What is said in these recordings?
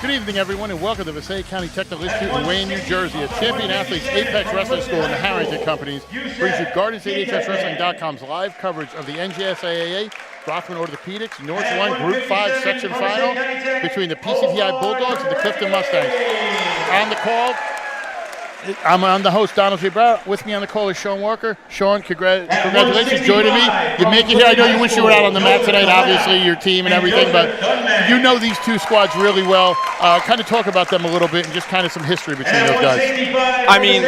Good evening, everyone, and welcome to Passaic County Technical Institute in Wayne, New Jersey. A Champion Athletes Apex Wrestling School and the Harrington Companies brings you GSHSW.com's live coverage of the NJSIAA Rothman Orthopedics North 1 Group 5 Section Final between the PCTI Bulldogs and the Clifton Mustangs. On the call, I'm the host, Donald J. Brown. With me on the call is Sean Walker. Sean, congratulations joining me. You make it here. I know you wish you were out on the mat tonight, obviously, your team and everything, but you know these two squads really well. Kind of talk about them a little bit and just kind of some history between those guys. I mean,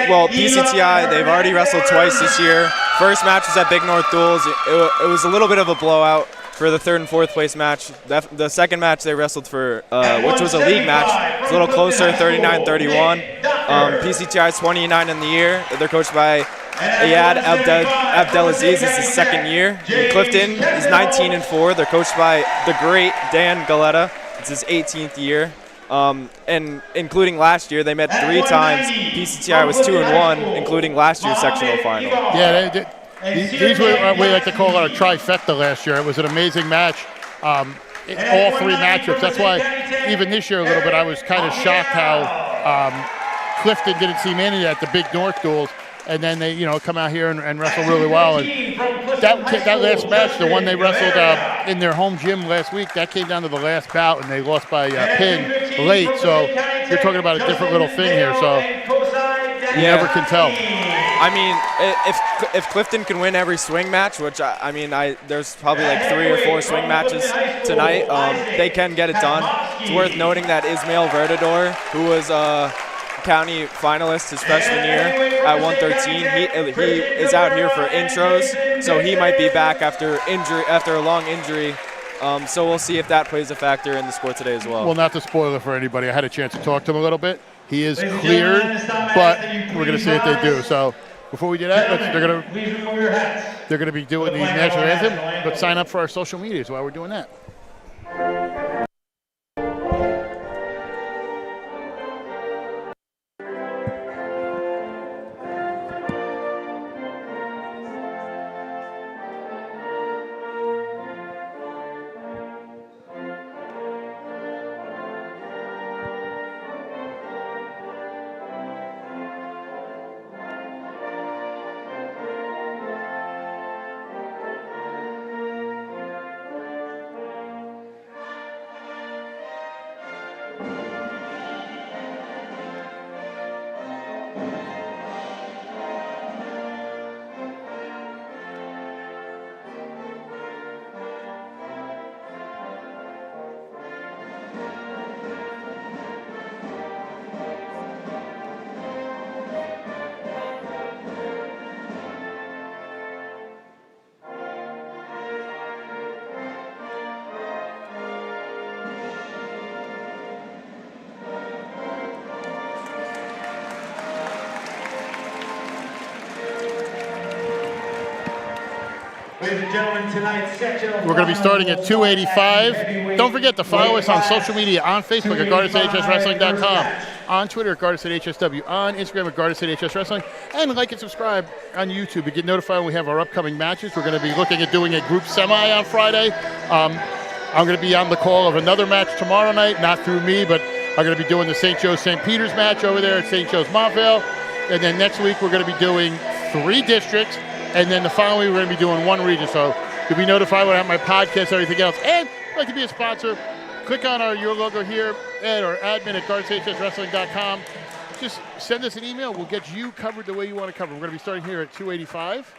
well, PCTI, they've already wrestled twice this year. First match was at Big North Duels. It was a little bit of a blowout for the third and fourth place match. The second match they wrestled for, which was a league match, it was a little closer, 39-31. PCTI is 29 in the year. They're coached by Ayad Abdelaziz. It's his second year. And Clifton is 19-4. They're coached by the great Dan Galetta. It's his 18th year. And including last year, they met 3 times. PCTI was 2-1, including last year's sectional final. Yeah, these were what we like to call it a trifecta last year. It was an amazing match. All 3 matchups. That's why even this year a little bit I was kind of shocked how Clifton didn't see many at the Big North Duels, and then they come out here and wrestle really well. And that last match, the one they wrestled in their home gym last week, that came down to the last bout, and they lost by pin late. So you're talking about a different little thing here. So you never can tell. I mean, if Clifton can win every swing match, which there's probably like 3 or 4 swing matches tonight, they can get it done. It's worth noting that Ismail Vertador, who was county finalist his freshman year at 113, he is out here for intros, so he might be back after a long injury. So we'll see if that plays a factor in the score today as well. Well, not to spoil it for anybody, I had a chance to talk to him a little bit. He is cleared, but we're going to see if they do. So before we do that, they're going to be doing the national anthem, but sign up for our social medias while we're doing that. Ladies and gentlemen, tonight's sectional. We're going to be starting at 285. Don't forget to follow us on social media, on Facebook at GSHSW.com, on Twitter at GSHSW, on Instagram at GSHSW, and like and subscribe on YouTube to get notified when we have our upcoming matches. We're going to be looking at doing a group semi on Friday. I'm going to be on the call of another match tomorrow night, not through me, but I'm going to be doing the St. Joe's St. Peter's match over there at St. Joe's Montvale. And then next week we're going to be doing 3 districts. And then the following week, we're going to be doing 1 region. So you'll be notified when I have my podcast and everything else. And if you'd like to be a sponsor, click on your logo here, Ed or admin at GSHSW.com. Just send us an email. We'll get you covered the way you want to cover. We're going to be starting here at 285.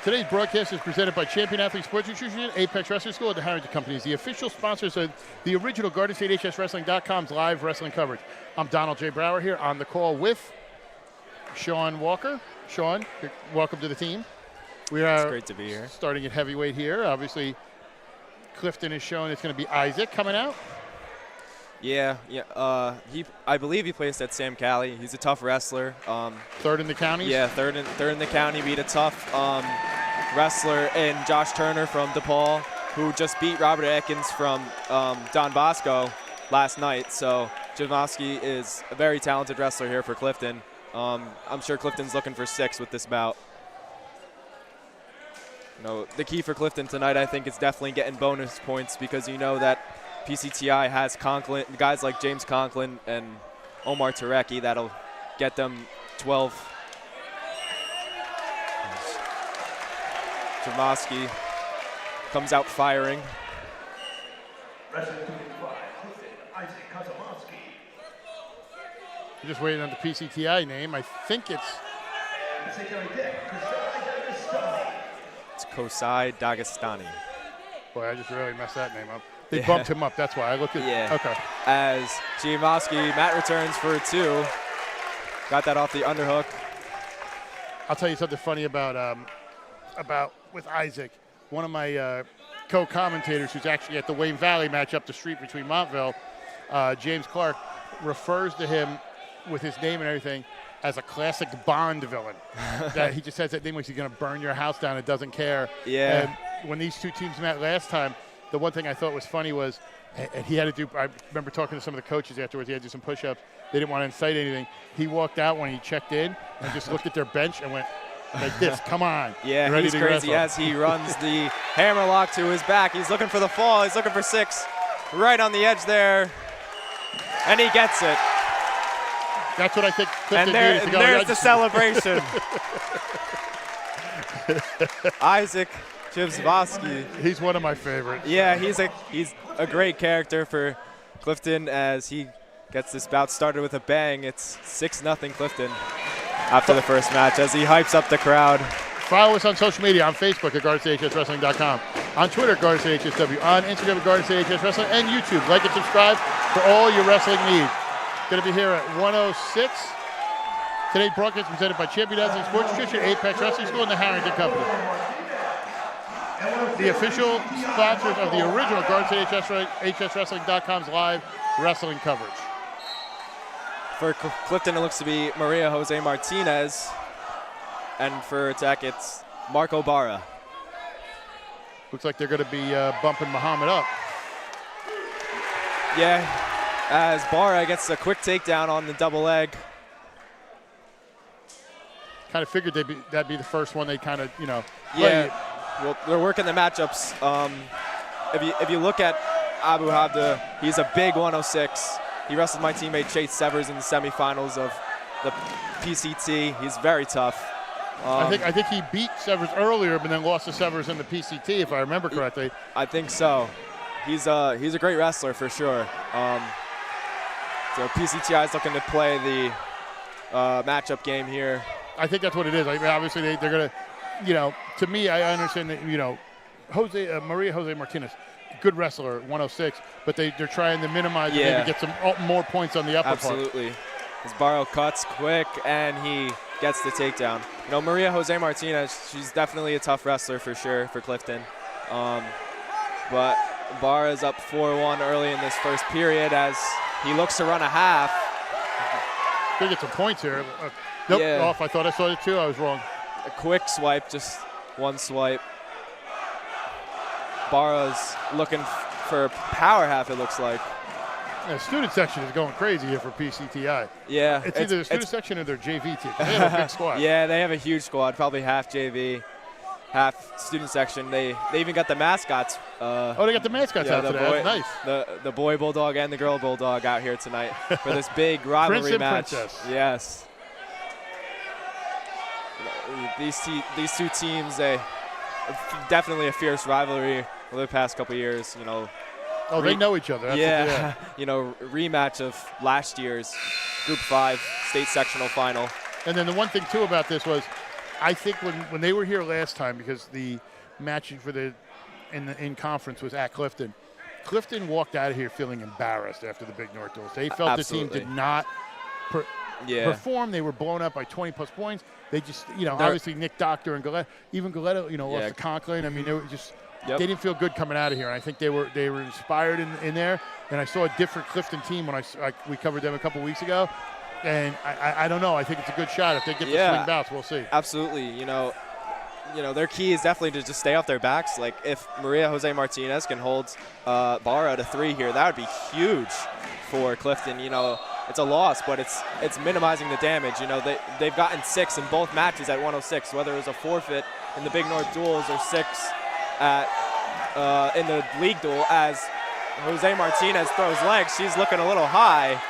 Today's broadcast is presented by Champion Athletes Sports Nutrition, Apex Wrestling School, and the Harrington Companies, the official sponsors of the original GSHSW.com's live wrestling coverage. I'm Donald J. Brower here on the call with Sean Walker. Sean, welcome to the team. It's great to be here. Starting at heavyweight here. Obviously, Clifton is showing it's going to be Isaac coming out. Yeah. I believe he placed at Sam Cali. He's a tough wrestler. Third in the county. Yeah, third in the county. Beat a tough wrestler and Josh Turner from DePaul, who just beat Robert Atkins from Don Bosco. last night. So Jamovsky is a very talented wrestler here for Clifton. I'm sure Clifton's looking for 6 with this bout. You know, the key for Clifton tonight, I think, is definitely getting bonus points, because you know that PCTI has Conklin, guys like James Conklin and Omar Turecki that'll get them 12. Jamovsky comes out firing. I'm just waiting on the PCTI name. I think it's Kosai Dagestani. Boy, I just really messed that name up. They bumped him up, that's why. I looked at okay. As Jamovsky, Matt returns for a 2. Got that off the underhook. I'll tell you something funny about with Isaac. One of my co-commentators who's actually at the Wayne Valley match up the street between Montville, James Clark, refers to him with his name and everything as a classic Bond villain. That he just has that name where he's going to burn your house down and doesn't care. Yeah. And when these two teams met last time, the one thing I thought was funny was, and he had to do, I remember talking to some of the coaches afterwards, he had to do some push-ups. They didn't want to incite anything. He walked out when he checked in and just looked at their bench and went like this, come on. Yeah, he's crazy as he runs the hammerlock to his back. He's looking for the fall. He's looking for 6. Right on the edge there. And he gets it. That's what I think Clifton and needed to go. there's the celebration. Isaac Jamovsky. He's one of my favorites. Yeah, he's a great character for Clifton as he gets this bout started with a bang. It's 6-0 Clifton after the first match as he hypes up the crowd. Follow us on social media, on Facebook at GardensHSWrestling.com, on Twitter at GardensHSW, on Instagram at GardensHSWrestling, and YouTube. Like and subscribe for all your wrestling needs. Going to be here at 106. Today's broadcast is presented by Champion Wrestling Sports Nutrition, Apex Wrestling School, and the Harrington Company. The official sponsors of the original GardensHSWrestling.com's live wrestling coverage. For Clifton, it looks to be Maria Jose Martinez. And for Tech, it's Marco Barra. Looks like they're going to be bumping Muhammad up. Yeah, as Barra gets a quick takedown on the double leg. Kind of figured that'd be the first one they kind of, Yeah, well, they're working the matchups. If you look at Abu Habda, he's a big 106. He wrestled my teammate Chase Severs in the semifinals of the PCT. He's very tough. I think he beat Severs earlier, but then lost to Severs in the PCT, if I remember correctly. I think so. He's a great wrestler for sure. So PCTI is looking to play the matchup game here. I think that's what it is. I mean, obviously, they're going to, to me, I understand that, Maria Jose Martinez, good wrestler, 106, but they're trying to minimize it, maybe get some more points on the upper part. Absolutely. As Barrow cuts quick, and he gets the takedown. Maria Jose Martinez, she's definitely a tough wrestler for sure for Clifton. But Barra's up 4-1 early in this first period as he looks to run a half. Gonna get some points here. Nope, off. I thought I saw it too. I was wrong. A quick swipe, just one swipe. Barra's looking for a power half, it looks like. The student section is going crazy here for PCTI. Yeah. It's either the student section or their JV team. They have a big squad. Yeah, they have a huge squad, probably half JV, half student section. They even got the mascots. They got the mascots out today. That's nice. The boy Bulldog and the girl Bulldog out here tonight for this big rivalry Prince and match. Princess. Yes. These two teams, they definitely a fierce rivalry over the past couple years. They know each other. That's rematch of last year's Group 5 state sectional final. And then the one thing too about this was, I think when they were here last time, because the match for in conference was at Clifton. Clifton walked out of here feeling embarrassed after the Big North Duels. They felt Absolutely. the team did not perform. They were blown up by 20-plus points. They just, obviously Nick Doctor and Galetta, even Galetta, lost to Conklin. I mean, they were just. Yep. They didn't feel good coming out of here, and I think they were inspired in there. And I saw a different Clifton team when we covered them a couple weeks ago, and I don't know. I think it's a good shot if they get the swing bouts. We'll see. Absolutely. you know, their key is definitely to just stay off their backs. Like if Maria Jose Martinez can hold Barra to 3 here, that would be huge for Clifton. You know, it's a loss, but it's minimizing the damage. You know, they've gotten 6 in both matches at 106, whether it was a forfeit in the Big North duels or 6 in the league duel. As Jose Martinez throws legs, she's looking a little high.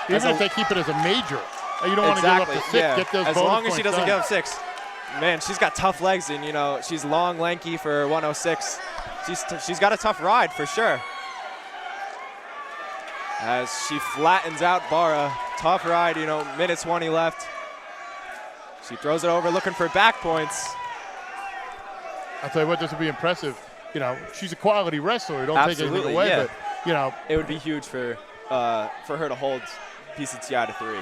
Even if they keep it as a major, you don't want to give up to 6. Yeah. Get those as bonus long as she points doesn't done. give up 6. Man, she's got tough legs, and you know she's long, lanky for 106. She's got a tough ride for sure. As she flattens out Barra, tough ride. You know, minute 20 left. She throws it over, looking for back points. I'll tell you what, this would be impressive. You know, she's a quality wrestler. Don't take anything away, yeah. but you know, it would be huge for her to hold PCTI to 3.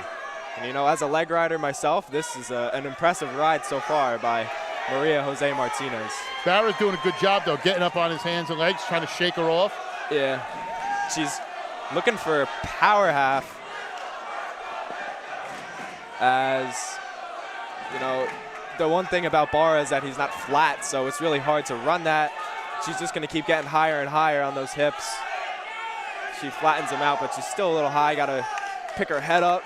And you know, as a leg rider myself, this is an impressive ride so far by Maria Jose Martinez. Barra's doing a good job though, getting up on his hands and legs, trying to shake her off. Yeah, she's looking for a power half. As you know, the one thing about Barra is that he's not flat, so it's really hard to run that. She's just going to keep getting higher and higher on those hips. She flattens him out, but she's still a little high. Got to pick her head up.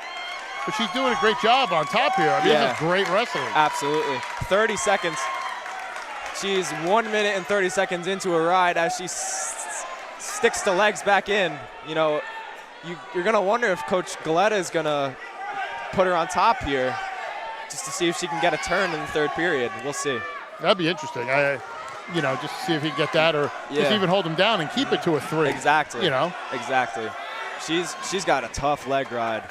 But she's doing a great job on top here. I mean, Yeah. this is great wrestling. Absolutely. 30 seconds. She's 1 minute and 30 seconds into a ride as she sticks the legs back in. You know, you're going to wonder if Coach Galetta is going to put her on top here just to see if she can get a turn in the 3rd period. We'll see. That'd be interesting. You know, just to see if he can get that, or just even hold him down and keep it to a 3. Exactly. You know, exactly. She's got a tough leg ride.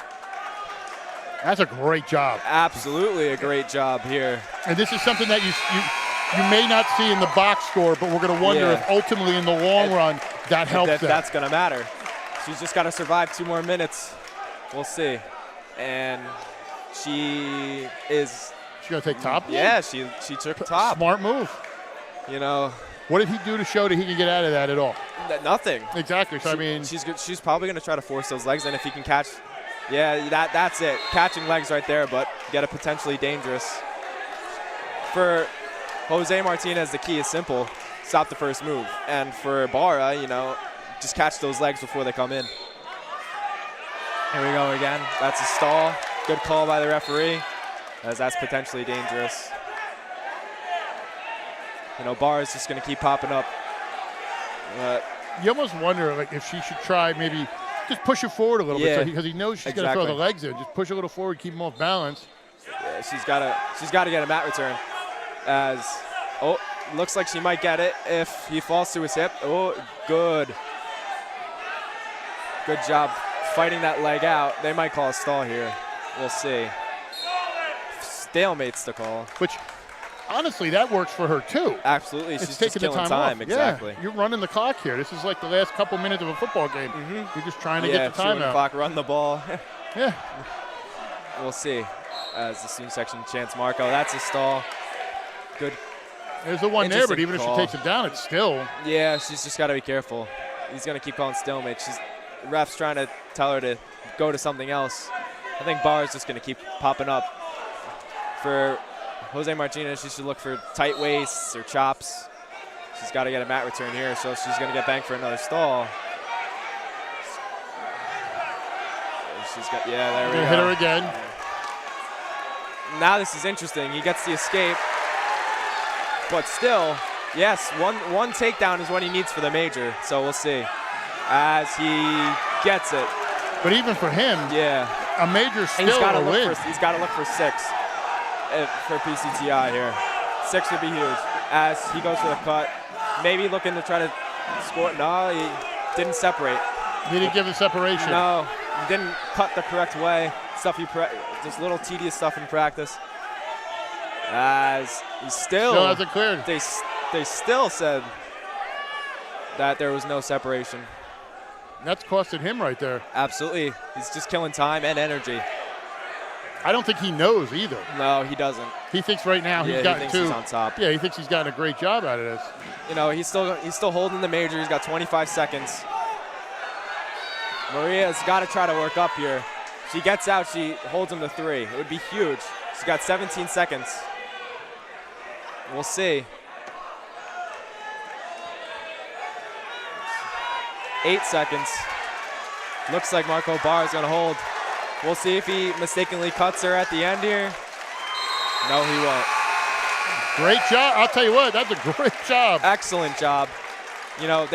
that's a great job. Absolutely a great job here. And this is something that you may not see in the box score, but we're going to wonder if ultimately in the long run that helps them. That's going to matter. She's just got to survive 2 more minutes. We'll see. And she is. She's going to take top? Yeah, she took top. Smart move. You know. What did he do to show that he can get out of that at all? Nothing. Exactly. So, I mean. She's probably going to try to force those legs, and if he can catch. Yeah, that's it. Catching legs right there, but get a potentially dangerous. For Jose Martinez, the key is simple. Stop the first move. And for Barra, you know, just catch those legs before they come in. Here we go again. That's a stall. Good call by the referee, as that's potentially dangerous. You know, Barra's just going to keep popping up. You almost wonder, like, if she should try maybe just push her forward a little bit, because he knows she's going to throw the legs in. Just push her a little forward, keep him off balance. Yeah, she's got to get a mat return. As looks like she might get it if he falls to his hip. Oh, good job fighting that leg out. They might call a stall here. We'll see. Stalemate's the call. Which, honestly, that works for her too. Absolutely, it's she's taking just killing the time time. off. Exactly. Yeah, you're running the clock here. This is like the last couple minutes of a football game. You're just trying to get the time out. Clock, run the ball. Yeah. We'll see. As the student section chants Marco. That's a stall. Good. There's the one there, but even if she takes it down, it's still. Yeah, she's just got to be careful. He's going to keep calling stalemate. Ref's trying to tell her to go to something else. I think Barra's just going to keep popping up. For Jose Martinez, she should look for tight waists or chops. She's got to get a mat return here, so she's going to get banked for another stall. She's got, there we go. Hit her again. Now this is interesting. He gets the escape. But still, yes, one takedown is what he needs for the major. So we'll see as he gets it. But even for him, a major still a win. He's got to look for 6 for PCTI here. 6 would be huge. As he goes for the cut, maybe looking to try to score. No, he didn't separate. He didn't give the separation. No, he didn't cut the correct way. Just little tedious stuff in practice. As he still hasn't cleared. They still said that there was no separation. That's costing him right there. Absolutely. He's just killing time and energy. I don't think he knows either. No, he doesn't. He thinks right now he's gotten he's on top. Yeah, he thinks he's gotten a great job out of this. You know, he's still holding the major. He's got 25 seconds. Maria's got to try to work up here. She gets out, she holds him to 3. It would be huge. She's got 17 seconds. We'll see. 8 seconds. Looks like Marco Barr is going to hold. We'll see if he mistakenly cuts her at the end here. No, he won't. Great job. I'll tell you what, that's a great job. Excellent job. You know,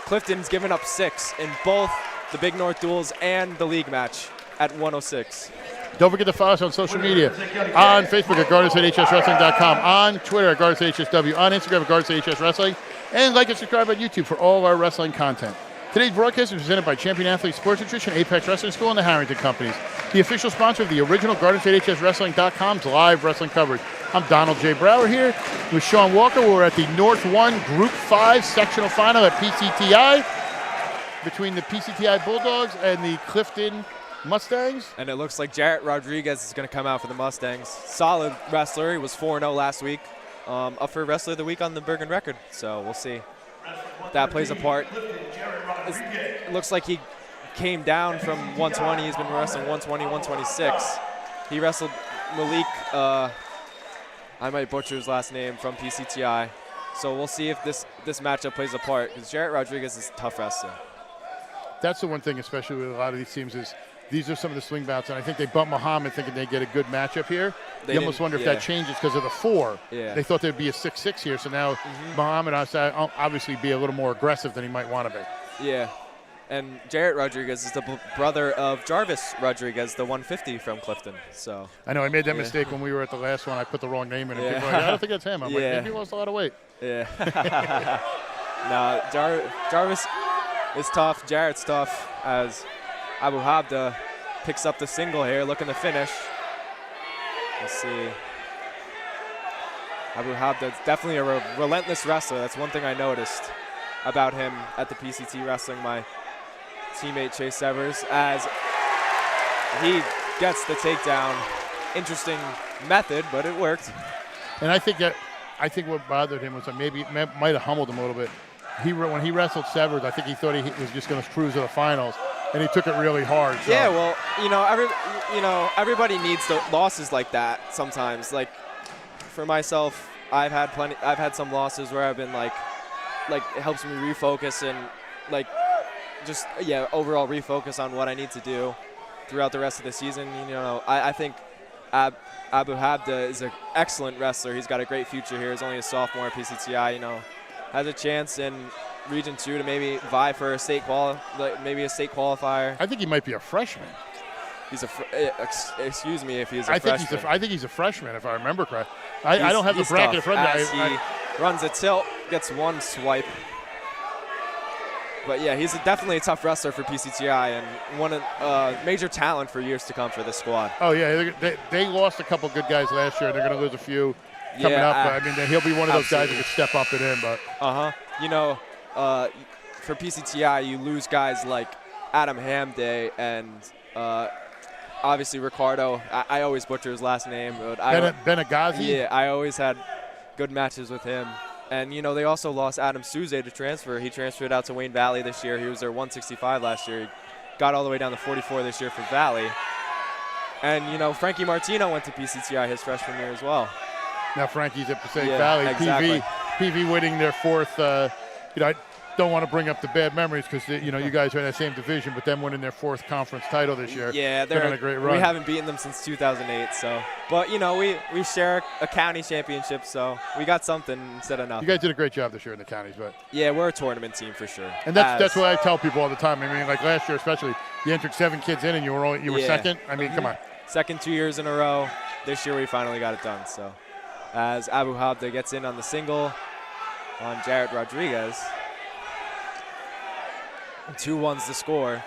Clifton's given up 6 in both the Big North duels and the league match at 106. Don't forget to follow us on social media. On Facebook at GardensATHSWrestling.com, on Twitter at GardensATHSW, on Instagram at GardensATHSWrestling, and like and subscribe on YouTube for all of our wrestling content. Today's broadcast is presented by Champion Athlete Sports Nutrition, Apex Wrestling School, and the Harrington Companies, the official sponsor of the original GardensATHSWrestling.com's live wrestling coverage. I'm Donald J. Brower here with Sean Walker. We're at the North 1 Group 5 sectional final at PCTI between the PCTI Bulldogs and the Clifton Mustangs. And it looks like Jarrett Rodriguez is going to come out for the Mustangs. Solid wrestler. He was 4-0 last week. Up for Wrestler of the Week on the Bergen record. So we'll see if that plays a part. It looks like he came down from 120. He's been wrestling 120, 126. He wrestled Malik, I might butcher his last name, from PCTI. So we'll see if this matchup plays a part, because Jarrett Rodriguez is a tough wrestler. That's the one thing, especially with a lot of these teams, is these are some of the swing bouts, and I think they bumped Muhammad thinking they'd get a good matchup here. You almost wonder if that changes because of the 4. Yeah. They thought there'd be a 6-6 here, so now Muhammad obviously be a little more aggressive than he might want to be. Yeah, and Jarrett Rodriguez is the brother of Jarvis Rodriguez, the 150 from Clifton. So I know I made that mistake when we were at the last one. I put the wrong name in, and people were like, I don't think that's him. I'm like, maybe he lost a lot of weight. Yeah. Jarvis is tough. Jarrett's tough as Abu Habda picks up the single here, looking to finish. Let's see. Abu Habda is definitely a relentless wrestler. That's one thing I noticed about him at the PCT Wrestling, my teammate Chase Severs, as he gets the takedown. Interesting method, but it worked. And I think what bothered him was that maybe it might have humbled him a little bit. When he wrestled Severs, I think he thought he was just going to cruise to the finals, and he took it really hard. So. Yeah, well, everybody needs the losses like that sometimes. Like for myself, I've had some losses where I've been like it helps me refocus and overall refocus on what I need to do throughout the rest of the season. I think Abu Habda is an excellent wrestler. He's got a great future here. He's only a sophomore at PCTI. Has a chance in Region 2 to maybe vie for a state qualifier. I think he might be a freshman. Excuse me if he's a freshman. I think he's a freshman, if I remember correctly. I don't have the bracket in front of me. He runs a tilt, gets one swipe. But yeah, he's definitely a tough wrestler for PCTI and one major talent for years to come for this squad. Oh yeah, they lost a couple good guys last year. They're going to lose a few coming up. I mean, he'll be one of those guys who could step up and in. But for PCTI, you lose guys like Adam Hamday and obviously Ricardo. I always butcher his last name. But Benagazi? Yeah, I always had good matches with him. And, they also lost Adam Souze to transfer. He transferred out to Wayne Valley this year. He was their 165 last year. He got all the way down to 44 this year for Valley. And, Frankie Martino went to PCTI his freshman year as well. Now Frankie's at Passaic Valley. Exactly. PV winning their 4th. I don't want to bring up the bad memories because you guys are in that same division, but them winning their 4th conference title this year. Yeah, they're on a great run. We haven't beaten them since 2008. So, but we share a county championship, so we got something instead of nothing. You guys did a great job this year in the counties, but yeah, we're a tournament team for sure. And that's what I tell people all the time. I mean, like last year especially, you entered 7 kids in and you were second. I mean, come on. Second 2 years in a row. This year we finally got it done. So, as Abu Habda gets in on the single on Jarrett Rodriguez. 2-1's the score.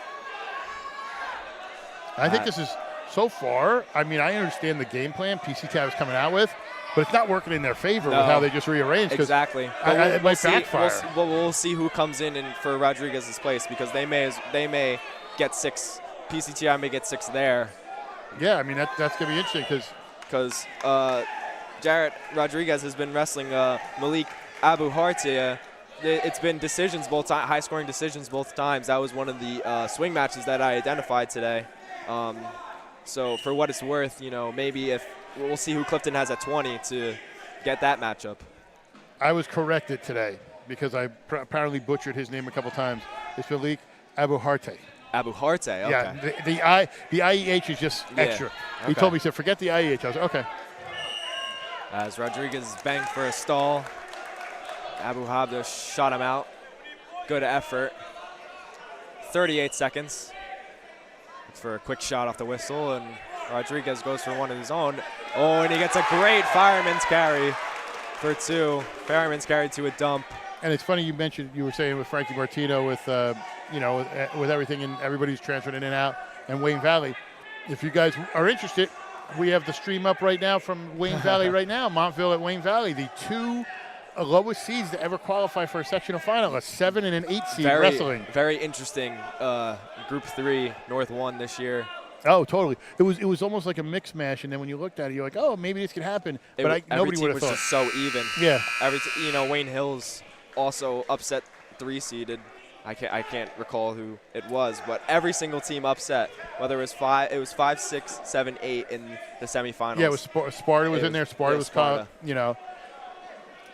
I think this is, so far, I mean, I understand the game plan PCTI was coming out with, but it's not working in their favor with how they just rearranged. Exactly. It might backfire. We'll see who comes in for Rodriguez's place because they may get 6. PCTI may get 6 there. Yeah, I mean, that's going to be interesting because Jarrett Rodriguez has been wrestling Malik Abu Hartia. It's been decisions both times, high-scoring decisions both times. That was one of the swing matches that I identified today. So for what it's worth, maybe if we'll see who Clifton has at 20 to get that matchup. I was corrected today because I apparently butchered his name a couple times. It's Malik Abuharte. Abuharte, okay. Yeah, the IEH is just extra. Okay. He told me, he said, forget the IEH. I was like, okay. As Rodriguez banged for a stall, Abuhabda shot him out. Good effort. 38 seconds. Looks for a quick shot off the whistle, and Rodriguez goes for one of his own. Oh, and he gets a great fireman's carry for 2. Fireman's carry to a dump. And it's funny you mentioned, you were saying with Frankie Martino with, with everything and everybody's transferred in and out, and Wayne Valley. If you guys are interested, we have the stream up right now from Wayne Valley right now. Montville at Wayne Valley, the 2 lowest seeds to ever qualify for a sectional final, a 7 and an 8 seed wrestling. Very interesting. Group 3, North 1 this year. Oh, totally. It was almost like a mix mash, and then when you looked at it, you're like, oh, maybe this could happen. But nobody would have thought. Every team was just so even. Yeah. Wayne Hills also upset 3-seeded. I can't recall who it was, but every single team upset. Whether it was 5, 6, 7, 8 in the semifinals. Yeah, it was Sparta was in there. Sparta was caught,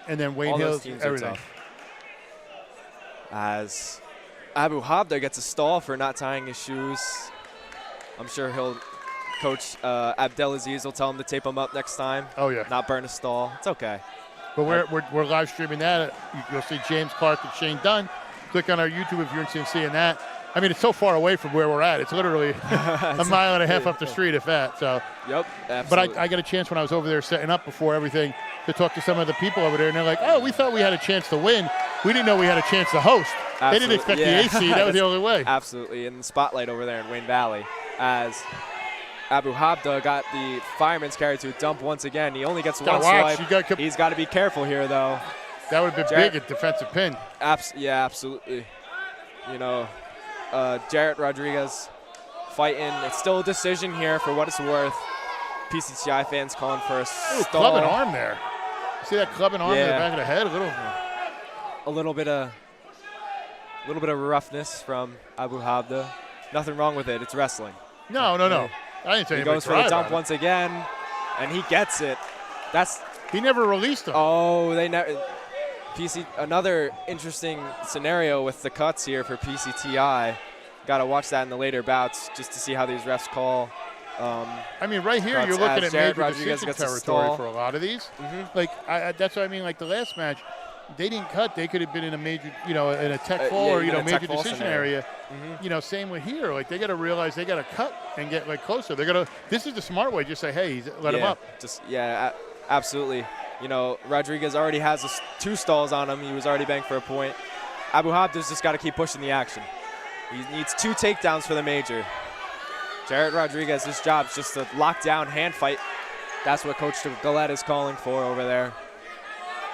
and then Wayne Hills, everything. As Abuhabda gets a stall for not tying his shoes. I'm sure Coach Abdelaziz will tell him to tape him up next time. Oh, yeah. Not burn a stall. It's okay. But we're live streaming that. You'll see James Clark and Shane Dunn. Click on our YouTube if you're interested in seeing that. I mean, it's so far away from where we're at. It's literally a mile and a half up the street, if that. So. Yep, absolutely. But I got a chance when I was over there setting up before everything to talk to some of the people over there, and they're like, oh, we thought we had a chance to win. We didn't know we had a chance to host. Absolutely. They didn't expect the AC. That was the only way. Absolutely. In the spotlight over there in Wayne Valley, as Abuhabda got the fireman's carry to a dump once again. He only gets one swipe. He's got to be careful here, though. That would have been big at defensive pin. Yeah, absolutely. Jarrett Rodriguez fighting. It's still a decision here for what it's worth. PCTI fans calling for a stall. Club and arm there. See that club and arm in the back of the head? A little bit of roughness from Abuhabda. Nothing wrong with it. It's wrestling. No. I didn't say he goes for the dump once again, and he gets it. He never released him. Oh, they never. Another interesting scenario with the cuts here for PCTI. Got to watch that in the later bouts just to see how these refs call. I mean, right here you're looking at major decision territory for a lot of these. Mm-hmm. That's what I mean. Like the last match, they didn't cut. They could have been in a major, in a tech fall or major decision area. Mm-hmm. Same with here. Like they got to realize they got to cut and get closer. They're gonna. This is the smart way. Just say, hey, let him up. Absolutely. Rodriguez already has 2 stalls on him. He was already banged for a point. Abuhabda's just got to keep pushing the action. He needs 2 takedowns for the major. Jarrett Rodriguez, his job's just to lock down, hand fight. That's what Coach Gillette is calling for over there.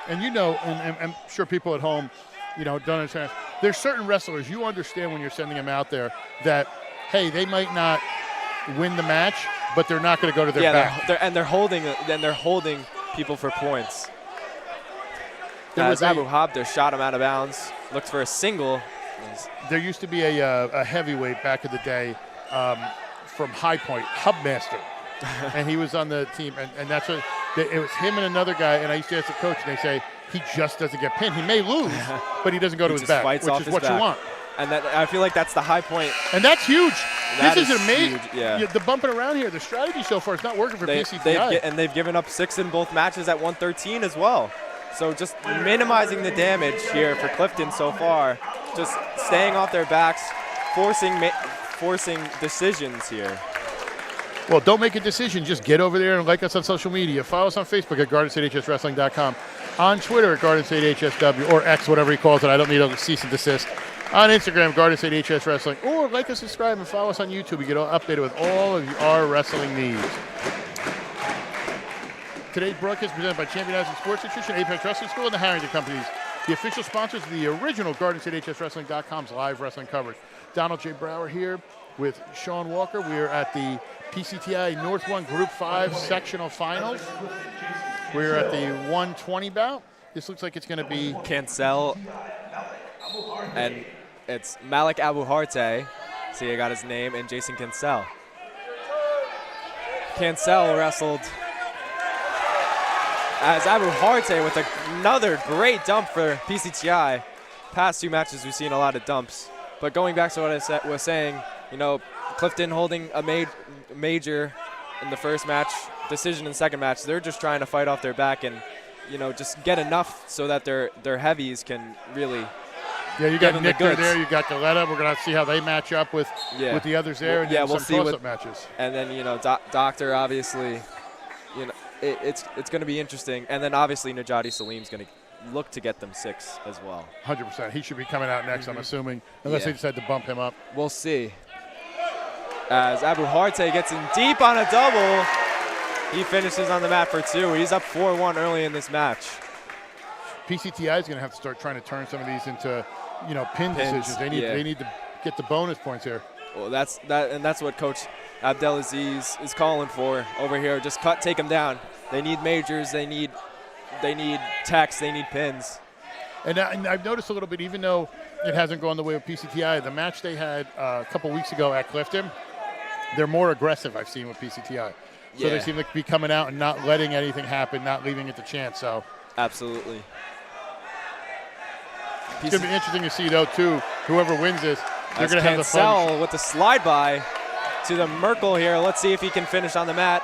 And and I'm sure people at home, don't understand. There's certain wrestlers you understand when you're sending them out there that, hey, they might not win the match, but they're not going to go to their back. They're holding people for points. As Abuhabda shot him out of bounds, looks for a single. There used to be a heavyweight back in the day from High Point, Hubmaster, and he was on the team, and that's what it was him and another guy. And I used to ask the coach, and they say he just doesn't get pinned. He may lose, but he doesn't go to his back, which is what you want. And I feel like that's the High Point. And that's huge. This is amazing. Huge, yeah. The bumping around here, the strategy so far is not working for PCTI. And they've given up 6 in both matches at 113 as well. So just minimizing the damage here for Clifton so far. Just staying off their backs, forcing decisions here. Well, don't make a decision. Just get over there and like us on social media. Follow us on Facebook at GardenStateHSWrestling.com. On Twitter at GardenStateHSW or X, whatever he calls it. I don't need a cease and desist. On Instagram, Garden State HS Wrestling, or like us, subscribe, and follow us on YouTube. You get updated with all of our wrestling needs. Today's broadcast is presented by Champion Housing Sports Nutrition, Apex Wrestling School, and the Harrington Companies, the official sponsors of the original GardenStateHSWrestling.com's live wrestling coverage. Donald J. Brower here with Sean Walker. We are at the PCTI North 1 Group 5 sectional finals. We're at the 120 bout. This looks like it's going to be Cancel, and it's Malik Abuharte. See, I got his name, and Jason Cancel. Cancel wrestled as Abu Harte with another great dump for PCTI. Past 2 matches, we've seen a lot of dumps. But going back to what I was saying, you know, Clifton holding a major in the first match, decision in the second match. They're just trying to fight off their back and, you know, just get enough so that their heavies can really. Yeah, you got Nick there. You got Galetta. We're gonna see how they match up with the others there, and we'll see toss-up matches. And then, you know, Doctor obviously, you know, it's going to be interesting. And then obviously Najati Salim's going to look to get them 6 as well. 100%. He should be coming out next, I'm assuming, unless they decide to bump him up. We'll see. As Abu Harte gets in deep on a double, he finishes on the mat for 2. He's up 4-1 early in this match. PCTI is going to have to start trying to turn some of these into, you know, pins. Decisions. They need to get the bonus points here. Well, that's what Coach Abdelaziz is calling for over here. Just take them down. They need majors. They need techs. They need pins. And I've noticed a little bit, even though it hasn't gone the way of PCTI, the match they had a couple weeks ago at Clifton, they're more aggressive, I've seen, with PCTI. So they seem to be coming out and not letting anything happen, not leaving it to chance. So absolutely. It's going to be interesting to see, though, too, whoever wins this, they're going to have the fun. With the slide by to the Merkel here. Let's see if he can finish on the mat.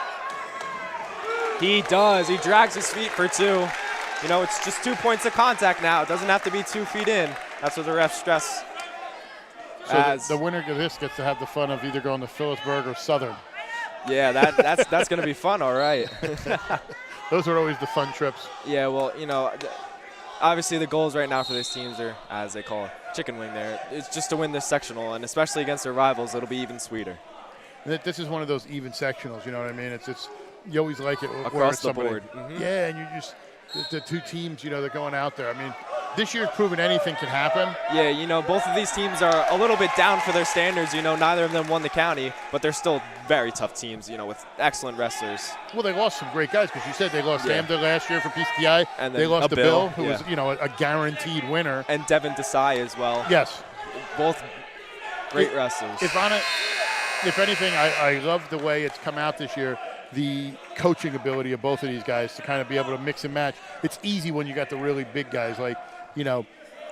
He does. He drags his feet for 2. You know, it's just 2 points of contact now. It doesn't have to be 2 feet in. That's what the refs stress. So the winner of this gets to have the fun of either going to Phillipsburg or Southern. Yeah, that's going to be fun, all right. Those are always the fun trips. Yeah, well, you know, obviously the goals right now for these teams are, as they call it, chicken wing there. It's just to win this sectional, and especially against their rivals, it'll be even sweeter. This is one of those even sectionals, you know what I mean? It's you always like it. Across the board. Yeah, and you just, the 2 teams, you know, they're going out there. I mean, this year's proven anything can happen. Yeah, you know, both of these teams are a little bit down for their standards. You know, neither of them won the county, but they're still very tough teams, you know, with excellent wrestlers. Well, they lost some great guys, because you said they lost Amda last year for PCTI. And they lost to Bill, who was, you know, a guaranteed winner. And Devin Desai as well. Yes. Both great wrestlers. If anything, I love the way it's come out this year, the coaching ability of both of these guys to kind of be able to mix and match. It's easy when you got the really big guys, like, you know,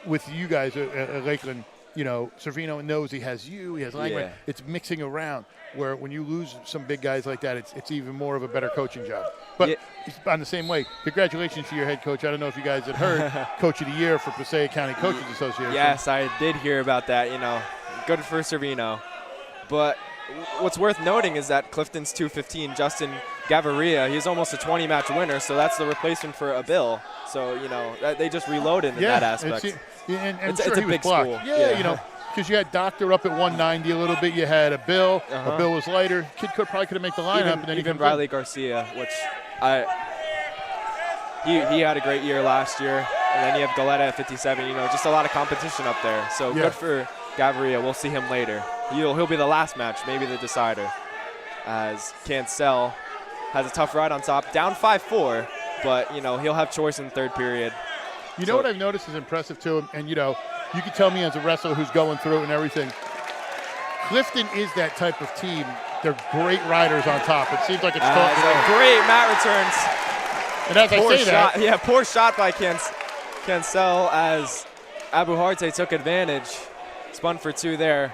with you guys at Lakeland, you know, Servino knows he has you, he has Langman. It's mixing around, where when you lose some big guys like that, it's even more of a better coaching job. But on the same way, congratulations to your head coach. I don't know if you guys had heard, Coach of the Year for Passaic County Coaches Association. Yes, I did hear about that, you know. Good for Servino. But what's worth noting is that Clifton's 215, Justin Gaviria, he's almost a 20-match winner, so that's the replacement for a Bill. So, you know, they just reloaded in that aspect. It's a big blocked. school. Yeah, you know, because you had Doctor up at 190 a little bit. You had a Bill. A Bill was lighter. Kid probably could have made the lineup. And then even Riley Garcia, which he had a great year last year. And then you have Galetta at 57. You know, just a lot of competition up there. So good for Gaviria. We'll see him later. He'll be the last match, maybe the decider, as Cancel has a tough ride on top, down 5-4, but, you know, he'll have choice in the 3rd period. You know what I've noticed is impressive, too, and, you know, you can tell me as a wrestler who's going through it and everything, Clifton is that type of team. They're great riders on top. It seems like it's great mat returns. And as I say that. Yeah, poor shot by Cancel as Abu Harte took advantage. Spun for 2 there.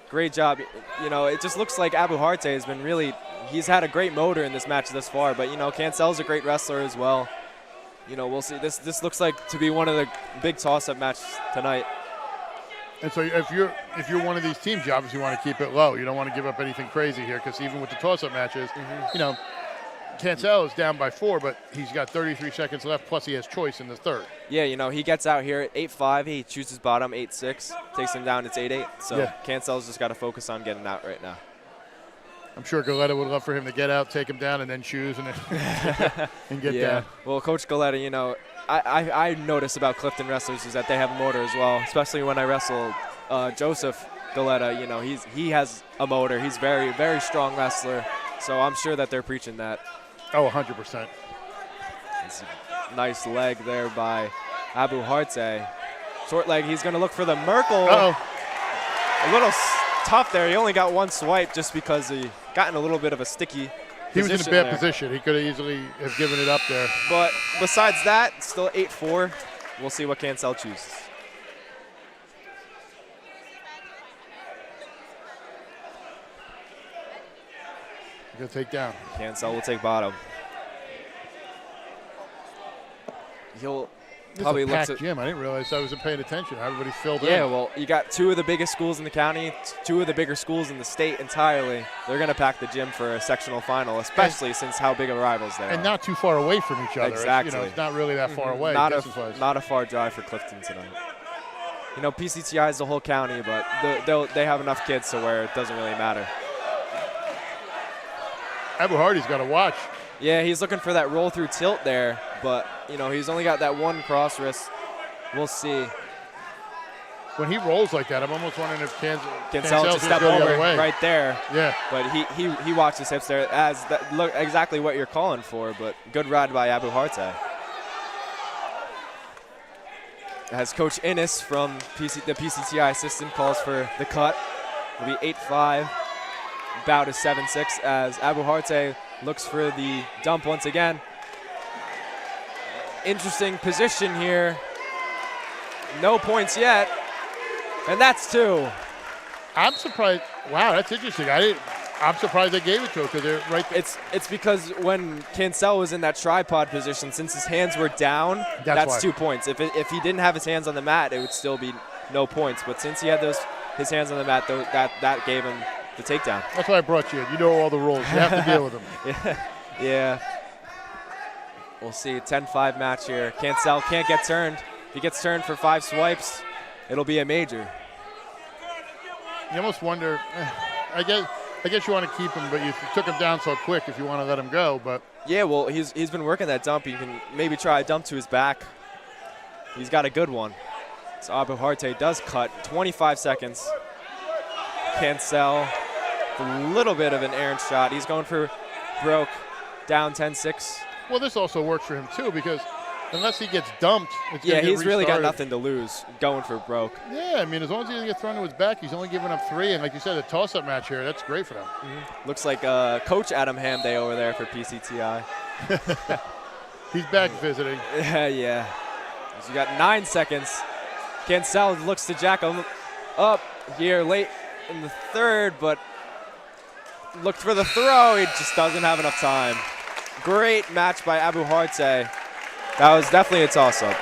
Great job. You know, it just looks like Abu Harte has been really, he's had a great motor in this match thus far, but, you know, Cancel's a great wrestler as well. You know, we'll see. This looks like to be one of the big toss-up matches tonight. And so if you're one of these teams, you obviously want to keep it low. You don't want to give up anything crazy here, because even with the toss-up matches, you know, Cancel is down by 4, but he's got 33 seconds left, plus he has choice in the 3rd. Yeah, you know, he gets out here at 8-5. He chooses bottom 8-6, takes him down. It's 8-8. So Cancel's just got to focus on getting out right now. I'm sure Galetta would love for him to get out, take him down, and then choose and get down. Well, Coach Galetta, you know, I notice about Clifton wrestlers is that they have a motor as well, especially when I wrestle Joseph Galetta. You know, he has a motor. He's very, very strong wrestler. So I'm sure that they're preaching that. Oh, 100%. It's a nice leg there by Abu Harte. Short leg. He's going to look for the Merkel. A little tough there. He only got 1 swipe just because he got in a little bit of a sticky He was in a bad position. He could have easily have given it up there. But besides that, still 8-4. We'll see what Cancel chooses. He'll take down. Cancel will take bottom. He'll probably look to gym. I didn't realize I wasn't paying attention. Everybody's filled in. Yeah, well, you got two of the biggest schools in the county, two of the bigger schools in the state entirely. They're going to pack the gym for a sectional final, especially since how big of rivals they are. And not too far away from each other. Exactly. It's not really that far away. Not a far drive for Clifton tonight. PCTI is the whole county, but they have enough kids to where it doesn't really matter. Abu Hardy's got to watch. Yeah, he's looking for that roll through tilt there, but he's only got that one cross wrist. We'll see. When he rolls like that, I'm almost wondering if Cancel to step over right there. Yeah. But he watched his hips there as that look exactly what you're calling for, but good ride by Abu Harte. As Coach Innes from the PCTI assistant calls for the cut. It'll be 8-5. Bout is 7-6 as Abu Harte looks for the dump once again. Interesting position here. No points yet. And that's 2. I'm surprised. Wow, that's interesting. I'm surprised they gave it to him because they're right there. It's because when Cancel was in that tripod position, since his hands were down, that's 2 points. If he didn't have his hands on the mat, it would still be no points. But since he had his hands on the mat, that gave him the takedown. That's why I brought you in. You know all the rules. You have to deal with them. Yeah. We'll see. 10-5 match here. Cancel can't get turned. If he gets turned for 5 swipes, it'll be a major. You almost wonder. I guess you want to keep him, but you took him down so quick. If you want to let him go, but yeah. Well, he's been working that dump. You can maybe try a dump to his back. He's got a good one. So Abu Harte does cut. 25 seconds. Cancel. A little bit of an errant shot. He's going for broke. Down 10-6. Well, this also works for him too because unless he gets dumped, he's really got nothing to lose going for broke. Yeah, I mean, as long as he doesn't get thrown to his back, he's only giving up 3. And like you said, a toss-up match here, that's great for them. Looks like Coach Adam Hamday over there for PCTI. He's back visiting. Yeah. So you got 9 seconds. Cancel looks to jack him up here late in the third, but looked for the throw. He just doesn't have enough time. Great match by Abu Harte. That was definitely a toss-up.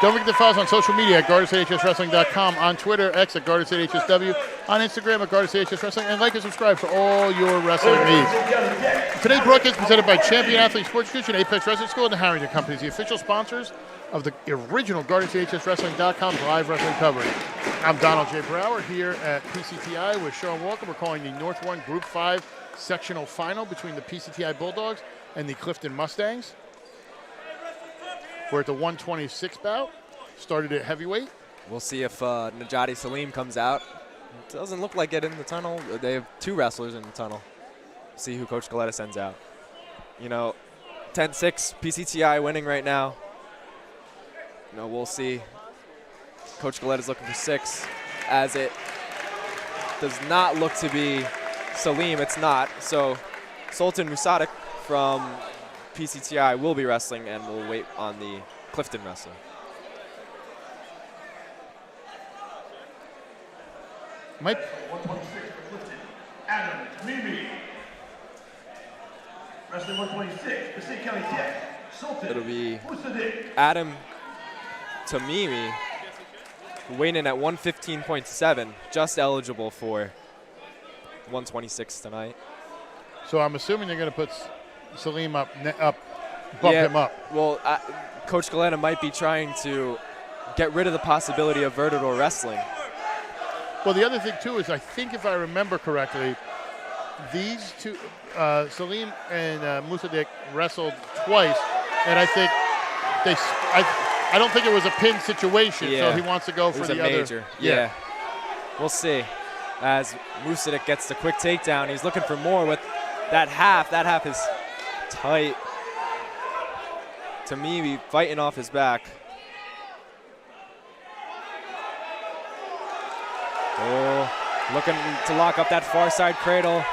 Don't forget to follow us on social media at GardaStateHSWrestling.com, on Twitter, X at GardaStateHSW, on Instagram at GardaStateHSWrestling, and like and subscribe for all your wrestling needs. Today's broadcast is presented by Champion Athlete Sports Nutrition, Apex Wrestling School, and the Harrington Companies, the official sponsors of the original GardaStateHSWrestling.com's live wrestling coverage. I'm Donald J. Brower here at PCTI with Sean Walker. We're calling the North 1 Group 5 sectional final between the PCTI Bulldogs and the Clifton Mustangs. We're at the 126 bout. Started at heavyweight. We'll see if Najati Salim comes out. It doesn't look like it in the tunnel. They have 2 wrestlers in the tunnel. See who Coach Galetta sends out. 10-6, PCTI winning right now. We'll see. Coach Galetta's looking for 6, as it does not look to be Salim. It's not. So Sultan Musadik from PCTI will be wrestling, and we'll wait on the Clifton wrestler. Mike. 126 for Clifton, Adam Mimi. Wrestling 126, Passaic County Tech, Sultan. It'll be Musadik. Adam Tamimi, weighing in at 115.7, just eligible for 126 tonight. So I'm assuming you're going to put Salim bump him up. Well, Coach Galetta might be trying to get rid of the possibility of vertical wrestling. Well, the other thing, too, is I think if I remember correctly, these two, Salim and Musadik, wrestled twice, and I think I don't think it was a pin situation, so he wants to go for the other. It was a major, yeah. We'll see. As Musadik gets the quick takedown, he's looking for more with that half. That half is tight. Tamimi fighting off his back. Oh, looking to lock up that far side cradle.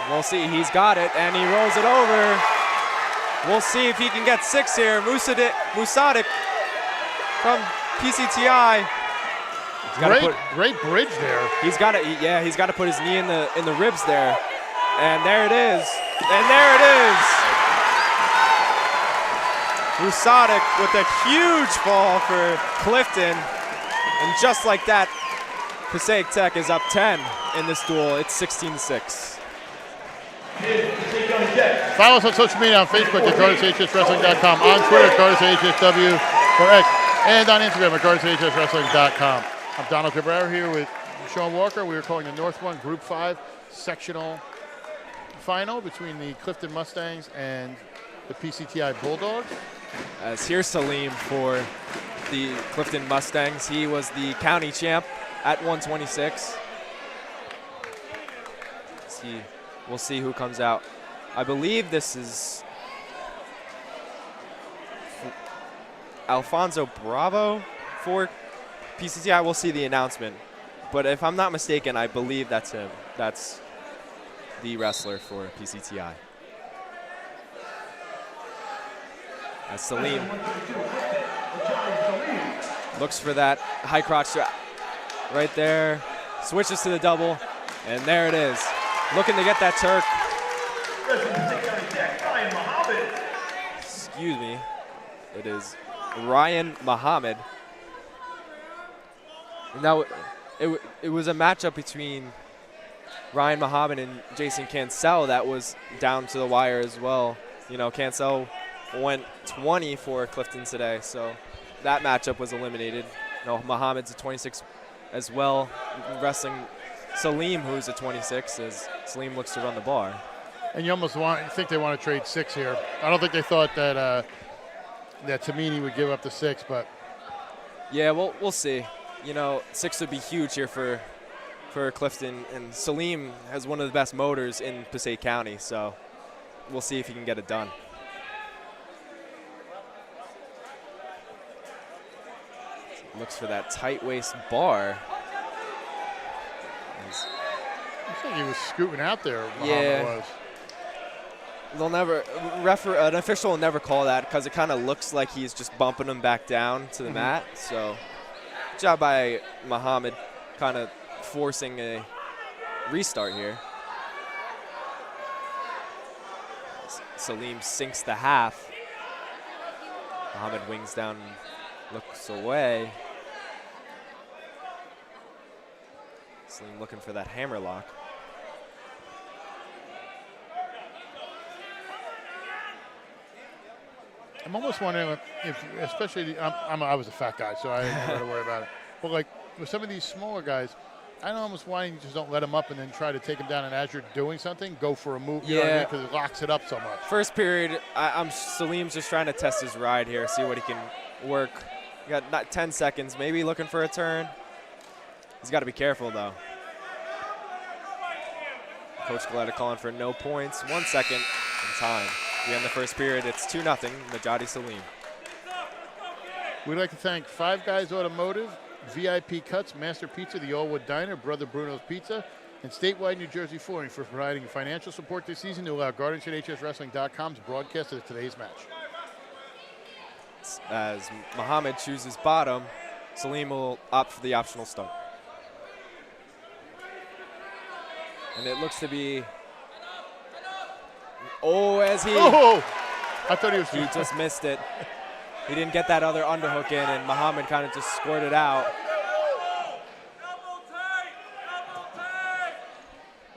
We'll see. He's got it, and he rolls it over. We'll see if he can get 6 here. Musadik from PCTI. Great bridge there. He's got to, yeah, he's got to put his knee in the ribs there. And there it is. And there it is. Musadik with a huge fall for Clifton. And just like that, Passaic Tech is up 10 in this duel. It's 16-6. Follow us on social media on Facebook at GardensHSWrestling.com, on Twitter at GardensHSW or X, and on Instagram at GardensHSWrestling.com. I'm Donald Cabrera here with Sean Walker. We are calling the North 1 Group 5 sectional final between the Clifton Mustangs and the PCTI Bulldogs. As here's Salim for the Clifton Mustangs. He was the county champ at 126. We'll see who comes out. I believe this is Alfonso Bravo for PCTI. We'll see the announcement. But if I'm not mistaken, I believe that's him. That's the wrestler for PCTI. As Salim looks for that high crotch strap right there, switches to the double, and there it is. Looking to get that Turk. Excuse me. It is Ryan Muhammad. Now, it was a matchup between Ryan Muhammad and Jason Cancel that was down to the wire as well. You know, Cancel went 20 for Clifton today, so that matchup was eliminated. You know, Muhammad's a 26 as well, wrestling Salim, who's a 26, as Salim looks to run the bar. And you almost think they want to trade 6 here. I don't think they thought that that Tamini would give up the 6, but yeah, we'll see. You know, 6 would be huge here for Clifton, and Salim has one of the best motors in Passaic County, so we'll see if he can get it done. Looks for that tight waist bar. I think he was scooting out there. Yeah. Was. They'll never an official will never call that because it kind of looks like he's just bumping him back down to the mat. So, good job by Muhammad, kind of forcing a restart here. Salim sinks the half. Muhammad wings down, looks away. Salim looking for that hammer lock. I'm almost wondering if especially, I was a fat guy, so I didn't have to worry about it. But like with some of these smaller guys, I know almost why you just don't let them up and then try to take them down, and as you're doing something, go for a move. You know what I mean? Because it locks it up so much. First period, Salim's just trying to test his ride here, see what he can work. You got not 10 seconds, maybe looking for a turn. He's got to be careful though. Coach Galetta calling for no points. 1 second in time. We end the first period. It's 2-0, Najati Salim. We'd like to thank Five Guys Automotive, VIP Cuts, Master Pizza, the Allwood Diner, Brother Bruno's Pizza, and Statewide New Jersey Flooring for providing financial support this season to allow GardensHSWrestling.com's broadcast of today's match. As Muhammad chooses bottom, Salim will opt for the optional start. And it looks to be, as he, I thought he was. He just missed it. He didn't get that other underhook in, and Muhammad kind of just squirted out.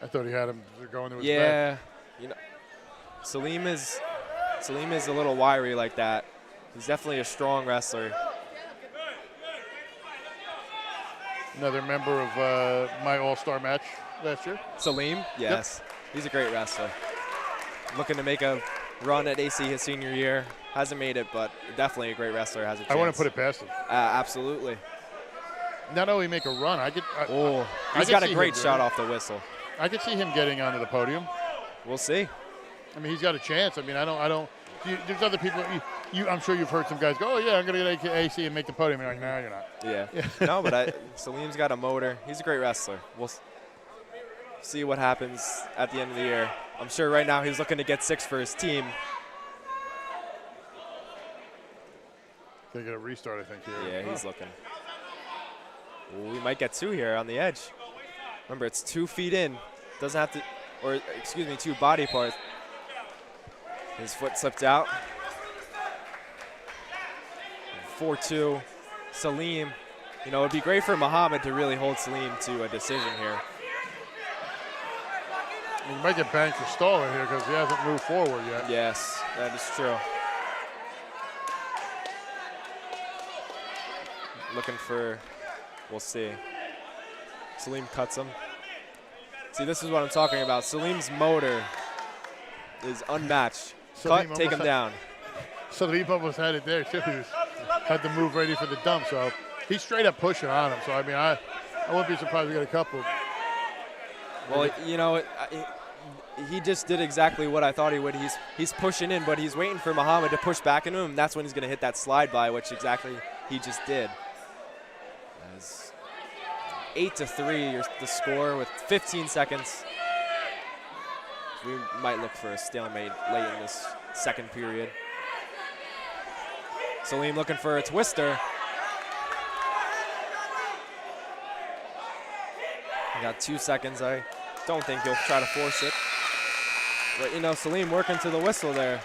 I thought he had him going to his yeah, back. You know, Salim is a little wiry like that. He's definitely a strong wrestler. Another member of my all-star match last year. Salim, yes. Yep. He's a great wrestler. Looking to make a run at AC his senior year. Hasn't made it, but definitely a great wrestler. Has a chance. I want to put it past him. Absolutely. Not only make a run, he's got a great shot off the whistle. I could see him getting onto the podium. We'll see. I mean, he's got a chance. I mean, I don't. There's other people. I'm sure you've heard some guys go, "Oh yeah, I'm going to get AC and make the podium." You're like, no, you're not. Yeah. No, but Salim's got a motor. He's a great wrestler. see what happens at the end of the year. I'm sure right now he's looking to get 6 for his team. They're going to restart, I think, here. Yeah, he's looking. Ooh, we might get 2 here on the edge. Remember, it's 2 feet in. Doesn't have to, or excuse me, 2 body parts. His foot slipped out. 4-2. Salim. You know, it'd be great for Muhammad to really hold Salim to a decision here. He might get banged for stalling here because he hasn't moved forward yet. Yes, that is true. Looking for, we'll see. Salim cuts him. See, this is what I'm talking about. Salim's motor is unmatched. Cut, take him down. Salim almost had it there, too. He just had the move ready for the dump, so he's straight up pushing on him. So, I mean, I wouldn't be surprised we get a couple. Well, you know, he just did exactly what I thought he would. He's pushing in, but he's waiting for Muhammad to push back into him. That's when he's going to hit that slide by, which exactly he just did. As 8-3, the score with 15 seconds. We might look for a stalemate late in this second period. Salim looking for a twister. We got 2 seconds. I don't think he'll try to force it. But, you know, Salim working to the whistle there.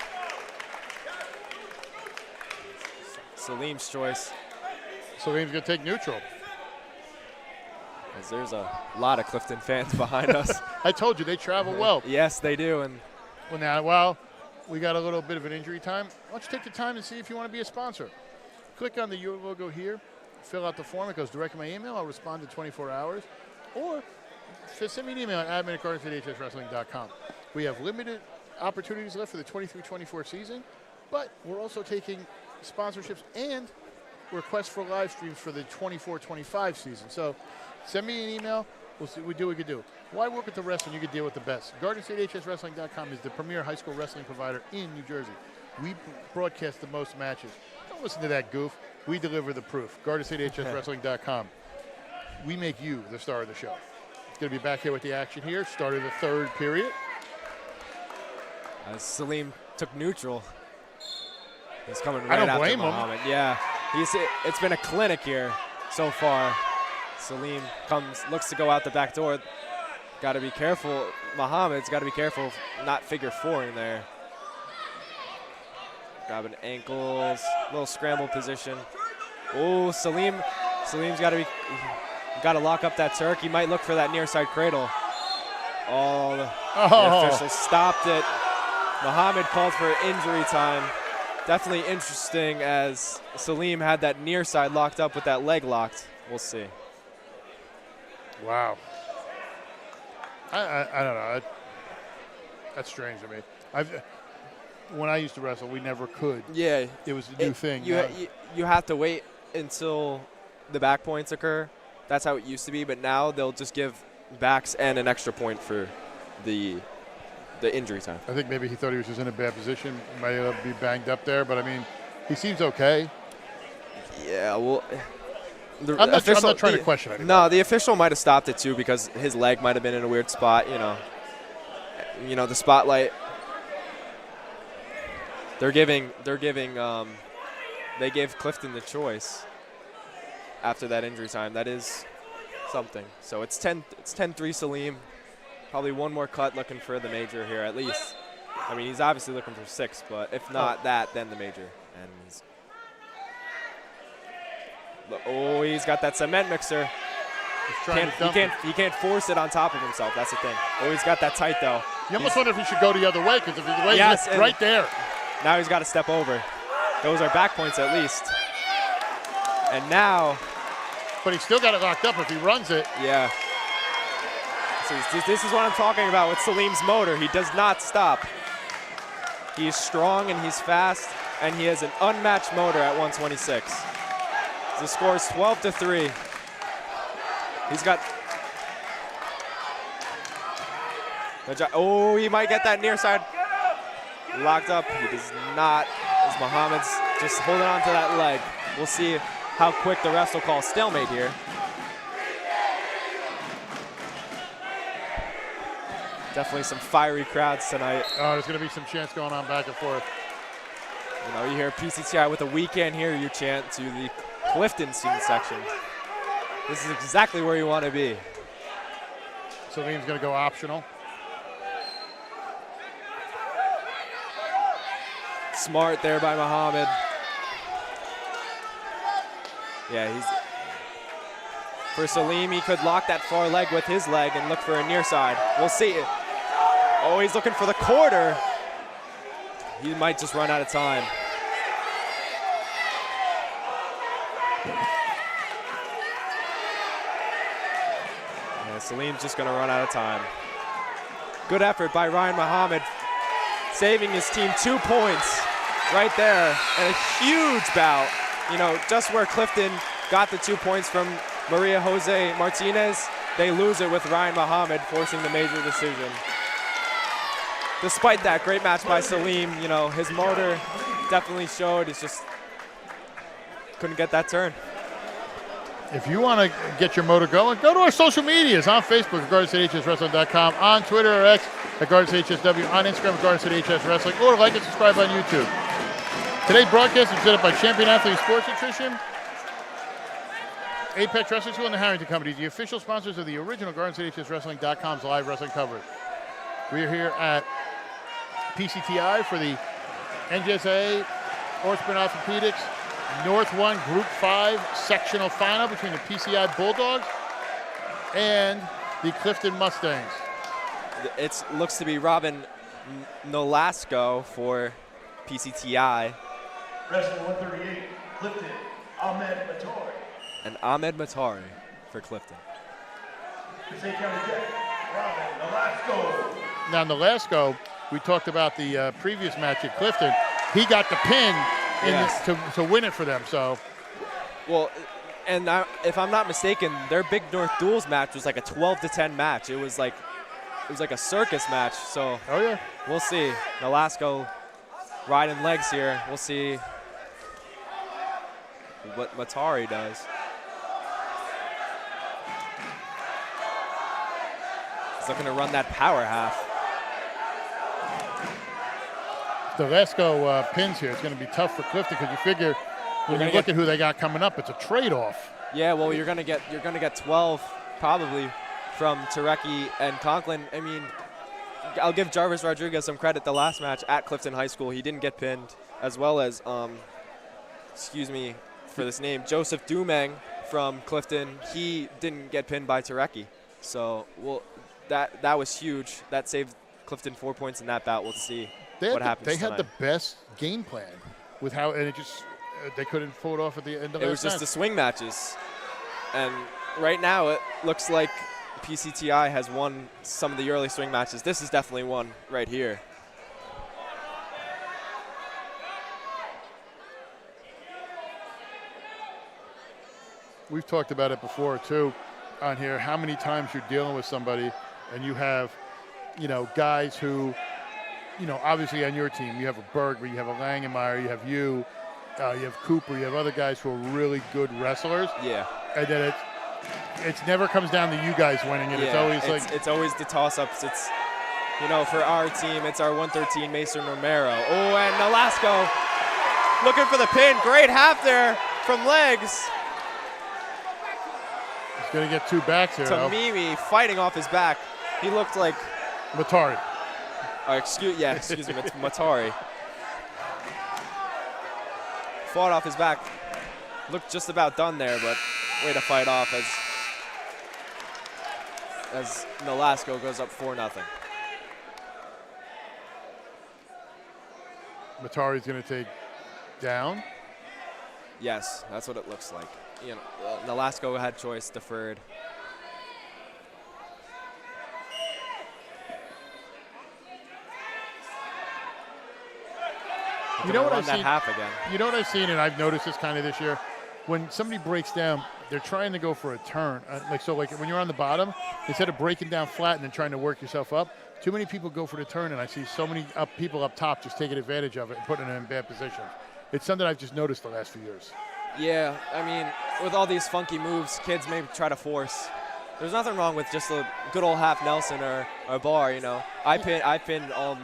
Salim's choice. Salim's going to take neutral. As there's a lot of Clifton fans behind us. I told you, they travel well. Yes, they do. And Well, now, well, we got a little bit of an injury time. Why don't you take the time and see if you want to be a sponsor? Click on the Your logo here. Fill out the form. It goes directly to my email. I'll respond in 24 hours. Or send me an email at admin@GardenStateHSWrestling.com. We have limited opportunities left for the 23-24 season, but we're also taking sponsorships and requests for live streams for the 24-25 season. So send me an email. We'll see. We do what we can do. Why work with the rest when you can deal with the best? GardenStateHSWrestling.com is the premier high school wrestling provider in New Jersey. We broadcast the most matches. Don't listen to that goof. We deliver the proof. GardenStateHSWrestling.com. We make you the star of the show. Going to be back here with the action here. Start of the third period. as Salim took neutral. He's coming right I don't after blame him. Muhammad. Yeah, it's been a clinic here so far. Salim looks to go out the back door. Got to be careful. Muhammad's got to be careful of not figure fouring there. Grabbing ankles, little scramble position. Oh, Salim's got to lock up that Turk. He might look for that near side cradle. Oh, the official stopped it. Muhammad called for injury time. Definitely interesting as Salim had that near side locked up with that leg locked. We'll see. Wow. I don't know. That's strange to me. When I used to wrestle, we never could. Yeah. It was a new thing. You have to wait until the back points occur. That's how it used to be, but now they'll just give backs and an extra point for the injury time. I think maybe he thought he was just in a bad position. Might be banged up there, but I mean, he seems okay. Yeah, well, I'm not trying to question anything. No, the official might have stopped it too because his leg might have been in a weird spot. You know, the spotlight. They gave Clifton the choice after that injury time. That is something. So it's 10-3 Salim. Probably one more cut looking for the major here at least. I mean, he's obviously looking for 6, but if not that, then the major. And he's got that cement mixer. He can't force it on top of himself. That's the thing. Oh, he's got that tight though. You almost wonder if he should go the other way because if the way Yes, he's right there. Now he's got to step over. Those are back points at least. And now. But he's still got it locked up if he runs it. Yeah. So this is what I'm talking about with Salim's motor. He does not stop. He's strong and he's fast, and he has an unmatched motor at 126. The score is 12-3. He's got. Oh, he might get that near side locked up. He does not. As Muhammad's just holding on to that leg. We'll see how quick the refs will call stalemate here. Definitely some fiery crowds tonight. Oh, there's going to be some chants going on back and forth. You know, you hear PCTI with a weekend here, you chant to the Clifton student section. This is exactly where you want to be. Salim's going to go optional. Smart there by Muhammad. Yeah, for Salim, he could lock that far leg with his leg and look for a near side. We'll see. Oh, he's looking for the quarter. He might just run out of time. Yeah, Salim's just gonna run out of time. Good effort by Ryan Muhammad, saving his team 2 points right there, and a huge bout. You know, just where Clifton got the 2 points from Maria Jose Martinez, they lose it with Ryan Muhammad forcing the major decision. Despite that, great match by Salim. You know, his motor definitely showed. It's just couldn't get that turn. If you want to get your motor going, go to our social medias on Facebook at GardenStateHSWrestling.com, on Twitter or X at GardenStateHSW, on Instagram at GardenStateHSWrestling, or like and subscribe on YouTube. Today's broadcast is presented by Champion Athlete Sports Nutrition, Apex Wrestling School, and the Harrington Company, the official sponsors of the original GardenStateHSWrestling.com's live wrestling coverage. We are here at PCTI for the NJSIAA Orthopedic Orthopedics North 1 Group 5 sectional final between the PCI Bulldogs and the Clifton Mustangs. It looks to be Robin Nolasco for PCTI. Wrestling 138, Clifton, Ahmed Matari. And Ahmed Matari for Clifton. Passaic County Tech, Robin Nolasco. Now, Nolasco, we talked about the previous match at Clifton. He got the pin to win it for them. So, well, and if I'm not mistaken, their Big North Duels match was like a 12-10 match. It was like a circus match. So, oh yeah, we'll see. Nolasco riding legs here. We'll see what Matari does. He's looking to run that power half. Nolasco pins here. It's going to be tough for Clifton because you figure when you look at who they got coming up, it's a trade-off. Yeah, well, you're gonna get 12 probably from Terecki and Conklin. I mean, I'll give Jarvis Rodriguez some credit. The last match at Clifton High School, he didn't get pinned, as well as excuse me for this name, Joseph Dumeng from Clifton. He didn't get pinned by Terecki. So, well, that was huge. That saved Clifton 4 points in that bout. We'll see what happens. They had the best game plan with how, and it just they couldn't pull it off at the end of it. It was just the swing matches, and right now it looks like PCTI has won some of the early swing matches. This is definitely one right here. We've talked about it before too on here, how many times you're dealing with somebody and you have, you know, guys who, you know, obviously on your team, you have a Bergman, you have a Langenmeyer, you have you have Cooper, you have other guys who are really good wrestlers. Yeah. And then it never comes down to you guys winning it. Yeah, It's always the toss-ups. It's, you know, for our team, it's our 113 Mason Romero. Oh, and Nolasco looking for the pin. Great half there from legs. He's going to get two backs here. Tamimi fighting off his back. He looked like Matari. Excuse me, Matari. Fought off his back. Looked just about done there, but way to fight off as Nolasco goes up 4-0. Matari's going to take down. Yes, that's what it looks like. You know, Nolasco had choice, deferred. You know what I've seen? seen? Half again. You know what I've seen, and I've noticed this kind of this year. When somebody breaks down, they're trying to go for a turn. Like when you're on the bottom, instead of breaking down flat and then trying to work yourself up, too many people go for the turn, and I see so many people up top just taking advantage of it and putting it in bad positions. It's something I've just noticed the last few years. Yeah, I mean, with all these funky moves, kids may try to force. there's nothing wrong with just a good old half Nelson or a bar, you know. I pin all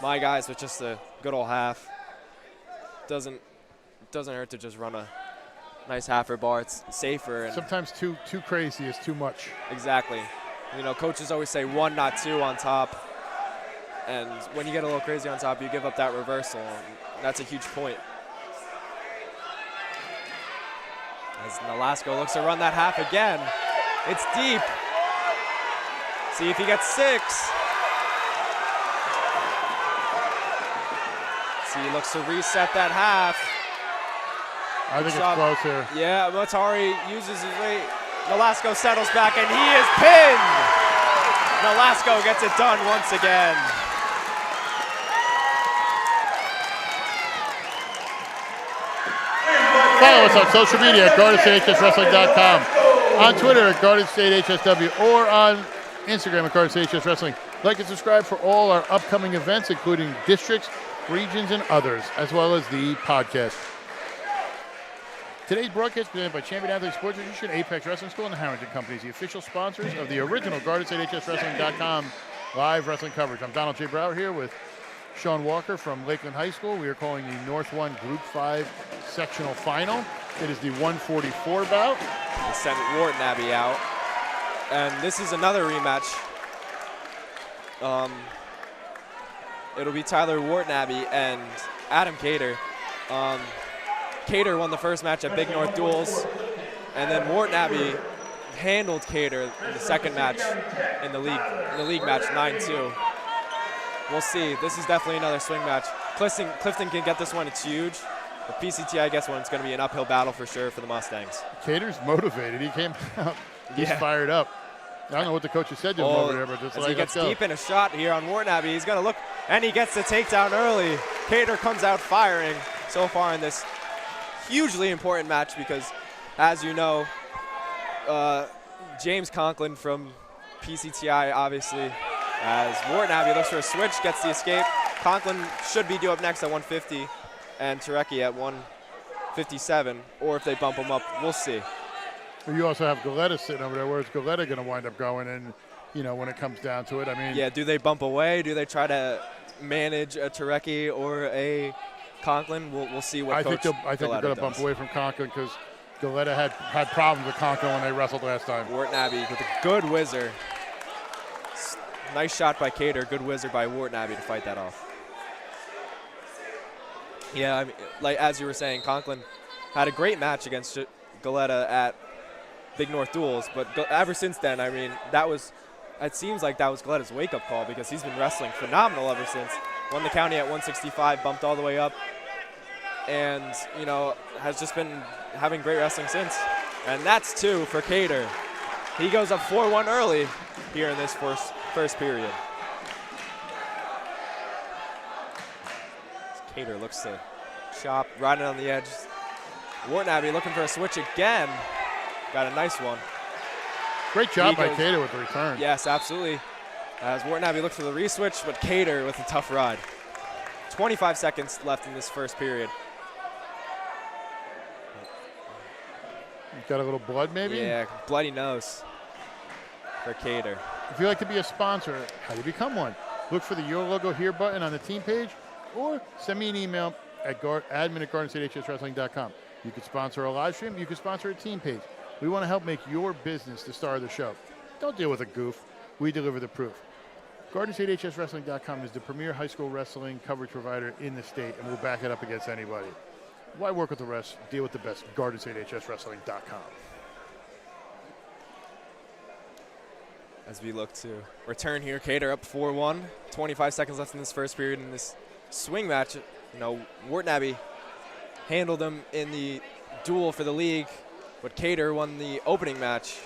my guys with just a good old half. Doesn't hurt to just run a nice half or bar. It's safer. And sometimes too crazy is too much. Exactly. You know, coaches always say 1, not 2 on top. And when you get a little crazy on top, you give up that reversal. That's a huge point. As Nolasco looks to run that half again. It's deep. See if he gets 6. See, he looks to reset that half. I think it's close here. Yeah, Matari uses his weight. Nolasco settles back, and he is pinned. Nolasco gets it done once again. Follow us on social media at GardenStateHSWrestling.com, on Twitter at GardenStateHSW, or on Instagram at GardenStateHSWrestling. Like and subscribe for all our upcoming events, including districts, regions, and others, as well as the podcast. Today's broadcast is presented by Champion Athlete Sports Nutrition, Apex Wrestling School, and the Harrington Companies, the official sponsors of the original GardenStateHSWrestling.com live wrestling coverage. I'm Donald J. Brower here with Sean Walker from Lakeland High School. We are calling the North 1 Group 5 sectional final. It is the 144 bout. They sent Wharton Abbey out. And this is another rematch. It'll be Tyler Wharton Abbey and Adam Cater. Cater won the first match at Big North Duels, and then Wharton Abbey handled Cater in the second match in the league match 9-2. We'll see. This is definitely another swing match. Clifton can get this one. It's huge. The PCTI gets one. It's going to be an uphill battle for sure for the Mustangs. Cater's motivated. He came out. He's fired up. I don't know what the coach has said to him over there, but just as he gets deep in a shot here on Wharton Abbey, he's going to look, and he gets the takedown early. Cater comes out firing so far in this hugely important match because, as you know, James Conklin from PCTI, obviously, as Wharton Abbey looks for a switch, gets the escape. Conklin should be due up next at 150, and Turecki at 157, or if they bump him up, we'll see. You also have Goleta sitting over there. Where's Goleta going to wind up going? And, you know, when it comes down to it, I mean. Yeah, do they bump away? Do they try to manage a Turecki or a Conklin? We'll see what I think they're going to bump away from Conklin because Goleta had problems with Conklin when they wrestled last time. Wharton Abbey with a good whizzer. Nice shot by Cater. Good whizzer by Wharton Abbey to fight that off. Yeah, I mean, like as you were saying, Conklin had a great match against Goleta at Big North Duels, but ever since then, I mean, it seems like that was Goleta's wake-up call because he's been wrestling phenomenal ever since. Won the county at 165, bumped all the way up, and, you know, has just been having great wrestling since. And that's 2 for Cater. He goes up 4-1 early here in this first period. Cater looks to chop, riding on the edge. Wharton Abbey looking for a switch again. Got a nice one. Great job by Cater with the return. Yes, absolutely. As Wharton Abbey looked for the re-switch, but Cater with a tough ride. 25 seconds left in this first period. You've got a little blood maybe? Yeah, bloody nose for Cater. If you'd like to be a sponsor, how do you become one? Look for the Your Logo Here button on the team page or send me an email at admin@GardenStateHSWrestling.com. You could sponsor a live stream. You could sponsor a team page. We want to help make your business the star of the show. Don't deal with a goof. We deliver the proof. GardenStateHSWrestling.com is the premier high school wrestling coverage provider in the state, and we'll back it up against anybody. Why work with the rest? Deal with the best. GardenStateHSWrestling.com. As we look to return here, Cater up 4-1. 25 seconds left in this first period in this swing match. You know, Wharton Abbey handled them in the duel for the league, but Cater won the opening match.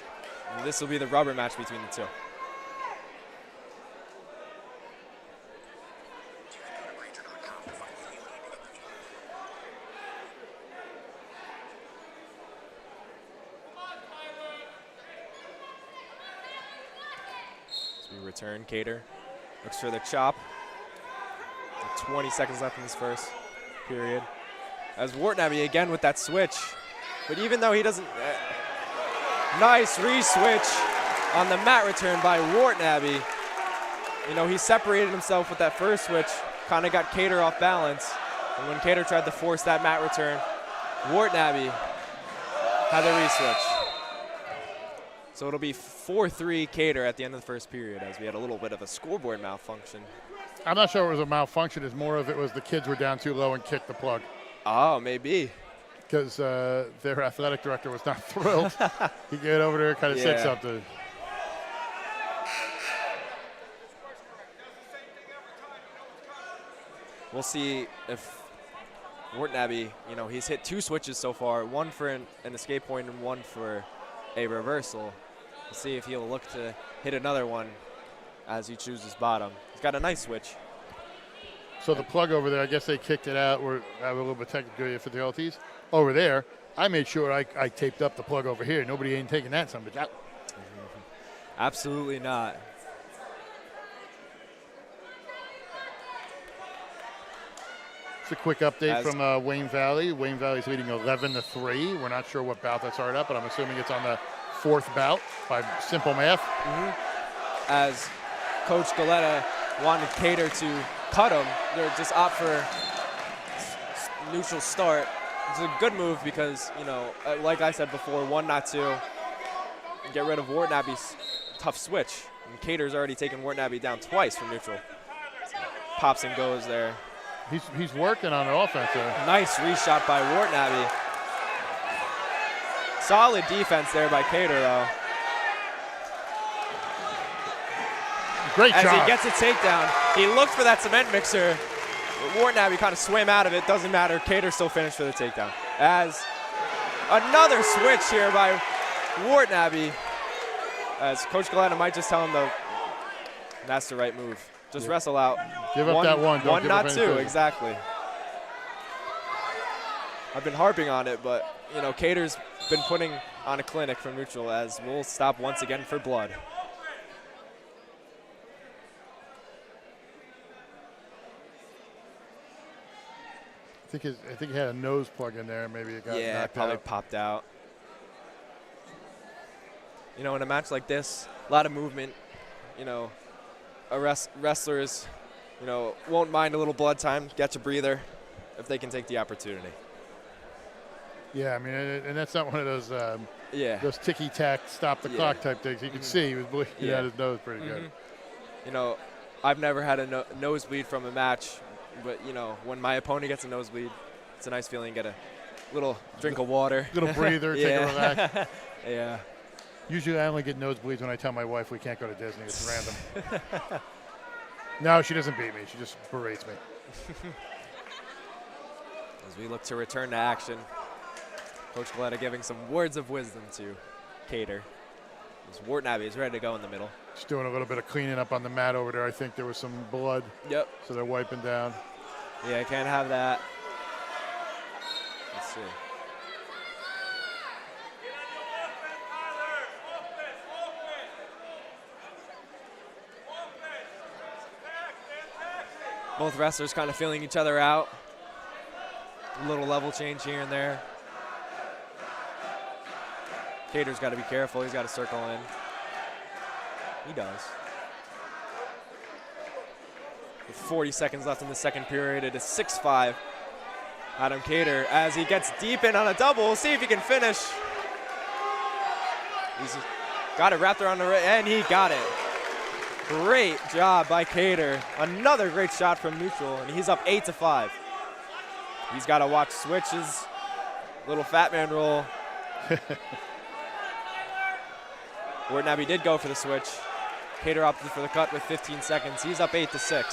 And this will be the rubber match between the two. As we return, Cater looks for the chop. 20 seconds left in this first period. As Wharton Abbey again with that switch. But even though he doesn't, nice re-switch on the mat return by Wartnaby. You know, he separated himself with that first switch, kind of got Cater off balance. And when Cater tried to force that mat return, Wartnaby had the re-switch. So it'll be 4-3 Cater at the end of the first period, as we had a little bit of a scoreboard malfunction. I'm not sure it was a malfunction. It's more of it was the kids were down too low and kicked the plug. Oh, maybe. Because their athletic director was not thrilled. He get over there and kind of said something. We'll see if Wartnaby, you know, he's hit 2 switches so far, one for an escape point and one for a reversal. We'll see if he'll look to hit another one as he chooses bottom. He's got a nice switch. So the plug over there, I guess they kicked it out. We're have a little bit of technical difficulties. Over there, I made sure I taped up the plug over here. Nobody ain't taking that son of a bitch out. Absolutely not. It's a quick update from Wayne Valley. Wayne Valley's leading 11-3. We're not sure what bout that started up, but I'm assuming it's on the 4th bout by simple math. As Coach Galetta wanted Cater to cut him, they're just opt for neutral start. It's a good move because, you know, like I said before, 1, not 2. Get rid of Wartnaby's tough switch. And Cater's already taken Wartnaby down twice from neutral. Pops and goes there. He's working on an offense there. Nice reshot by Wartnaby. Solid defense there by Cater, though. Great job. As he gets a takedown, he looked for that cement mixer. Wartnaby kind of swam out of it. Doesn't matter. Cater still finished for the takedown. As another switch here by Wartnaby. As Coach Galetta might just tell him that's the right move. Just wrestle out. Give up that one. Don't one, give not up 2. Exactly. I've been harping on it, but, you know, Cater's been putting on a clinic from neutral, as we'll stop once again for blood. I think he had a nose plug in there. Maybe it got knocked Yeah, probably out. popped out. You know, in a match like this, a lot of movement. You know, wrestlers, you know, won't mind a little blood time, catch a breather, if they can take the opportunity. Yeah, I mean, and that's not one of those those ticky-tack, stop-the-clock type things. You can see he was bleeding out his nose pretty good. You know, I've never had a nosebleed from a match, but, you know, when my opponent gets a nosebleed, it's a nice feeling. Get a little drink of water. Little breather, take a relax. Yeah. Usually I only get nosebleeds when I tell my wife we can't go to Disney. It's random. No, she doesn't beat me. She just berates me. As we look to return to action, Coach Galetta giving some words of wisdom to Cater. As Wartnaby is ready to go in the middle. Just doing a little bit of cleaning up on the mat over there. I think there was some blood. Yep. So they're wiping down. Yeah, can't have that. Let's see. Both wrestlers kind of feeling each other out. A little level change here and there. Cater's got to be careful. He's got to circle in. He does. With 40 seconds left in the second period, it is 6-5. Adam Cater, as he gets deep in on a double. We'll see if he can finish. He's got it wrapped around the ring, and he got it. Great job by Cater. Another great shot from neutral, and he's up 8-5. He's got to watch switches. Little fat man roll. Wartnaby did go for the switch. Cater opted for the cut with 15 seconds. He's up 8-6.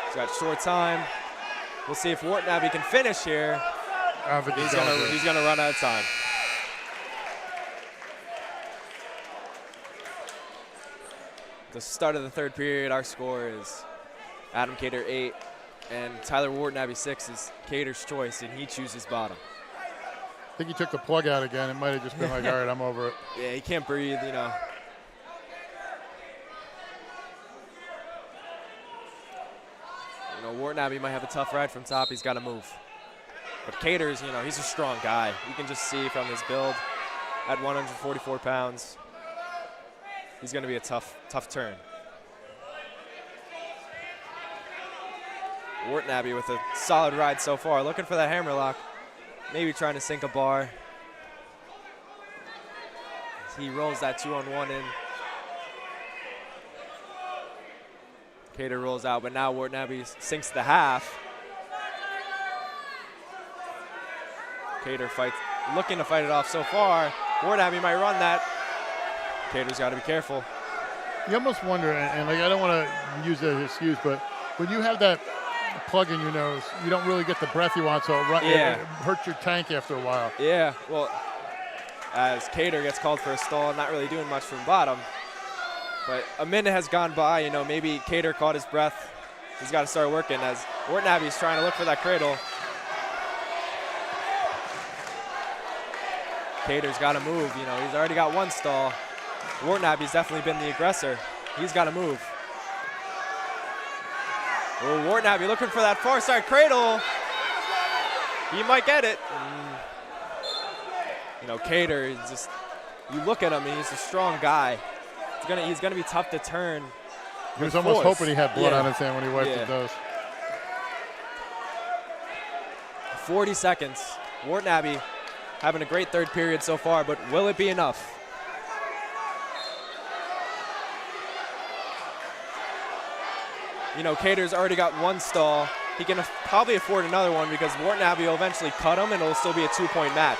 He's got short time. We'll see if Wartnaby can finish here. He's gonna run out of time. The start of the third period, our score is Adam Cater 8 and Tyler Wartnaby 6 is Cater's choice, and he chooses bottom. I think he took the plug out again. It might have just been like, all right, I'm over it. Yeah, he can't breathe, you know. You know, Wartnaby might have a tough ride from top. He's got to move. But Cater's, you know, he's a strong guy. You can just see from his build at 144 pounds. He's going to be a tough turn. Wharton Abbey with a solid ride so far. Looking for that hammerlock. Maybe trying to sink a bar. He rolls that 2-on-1 in. Cater rolls out, but now Wharton Abbey sinks the half. Cater fights, looking to fight it off so far. Wharton Abbey might run that. Cater's got to be careful. You almost wonder, and like I don't want to use that as an excuse, but when you have that plug in your nose, you don't really get the breath you want, so it hurts your tank after a while. Yeah, well, as Cater gets called for a stall, not really doing much from bottom. But a minute has gone by, you know, maybe Cater caught his breath. He's got to start working as Wharton Abbey's trying to look for that cradle. Cater's got to move, you know, he's already got one stall. Wharton Abbey's definitely been the aggressor. He's got to move. Oh, Wharton Abbey looking for that far side cradle. He might get it. You know, Cater, he's just, you look at him and he's a strong guy. He's gonna be tough to turn. He was almost hoping he had blood on his hand when he wiped his nose. 40 seconds. Wharton Abbey having a great third period so far, but will it be enough? You know, Cater's already got one stall. He can probably afford another one because Wharton Abbey will eventually cut him and it'll still be a 2-point match.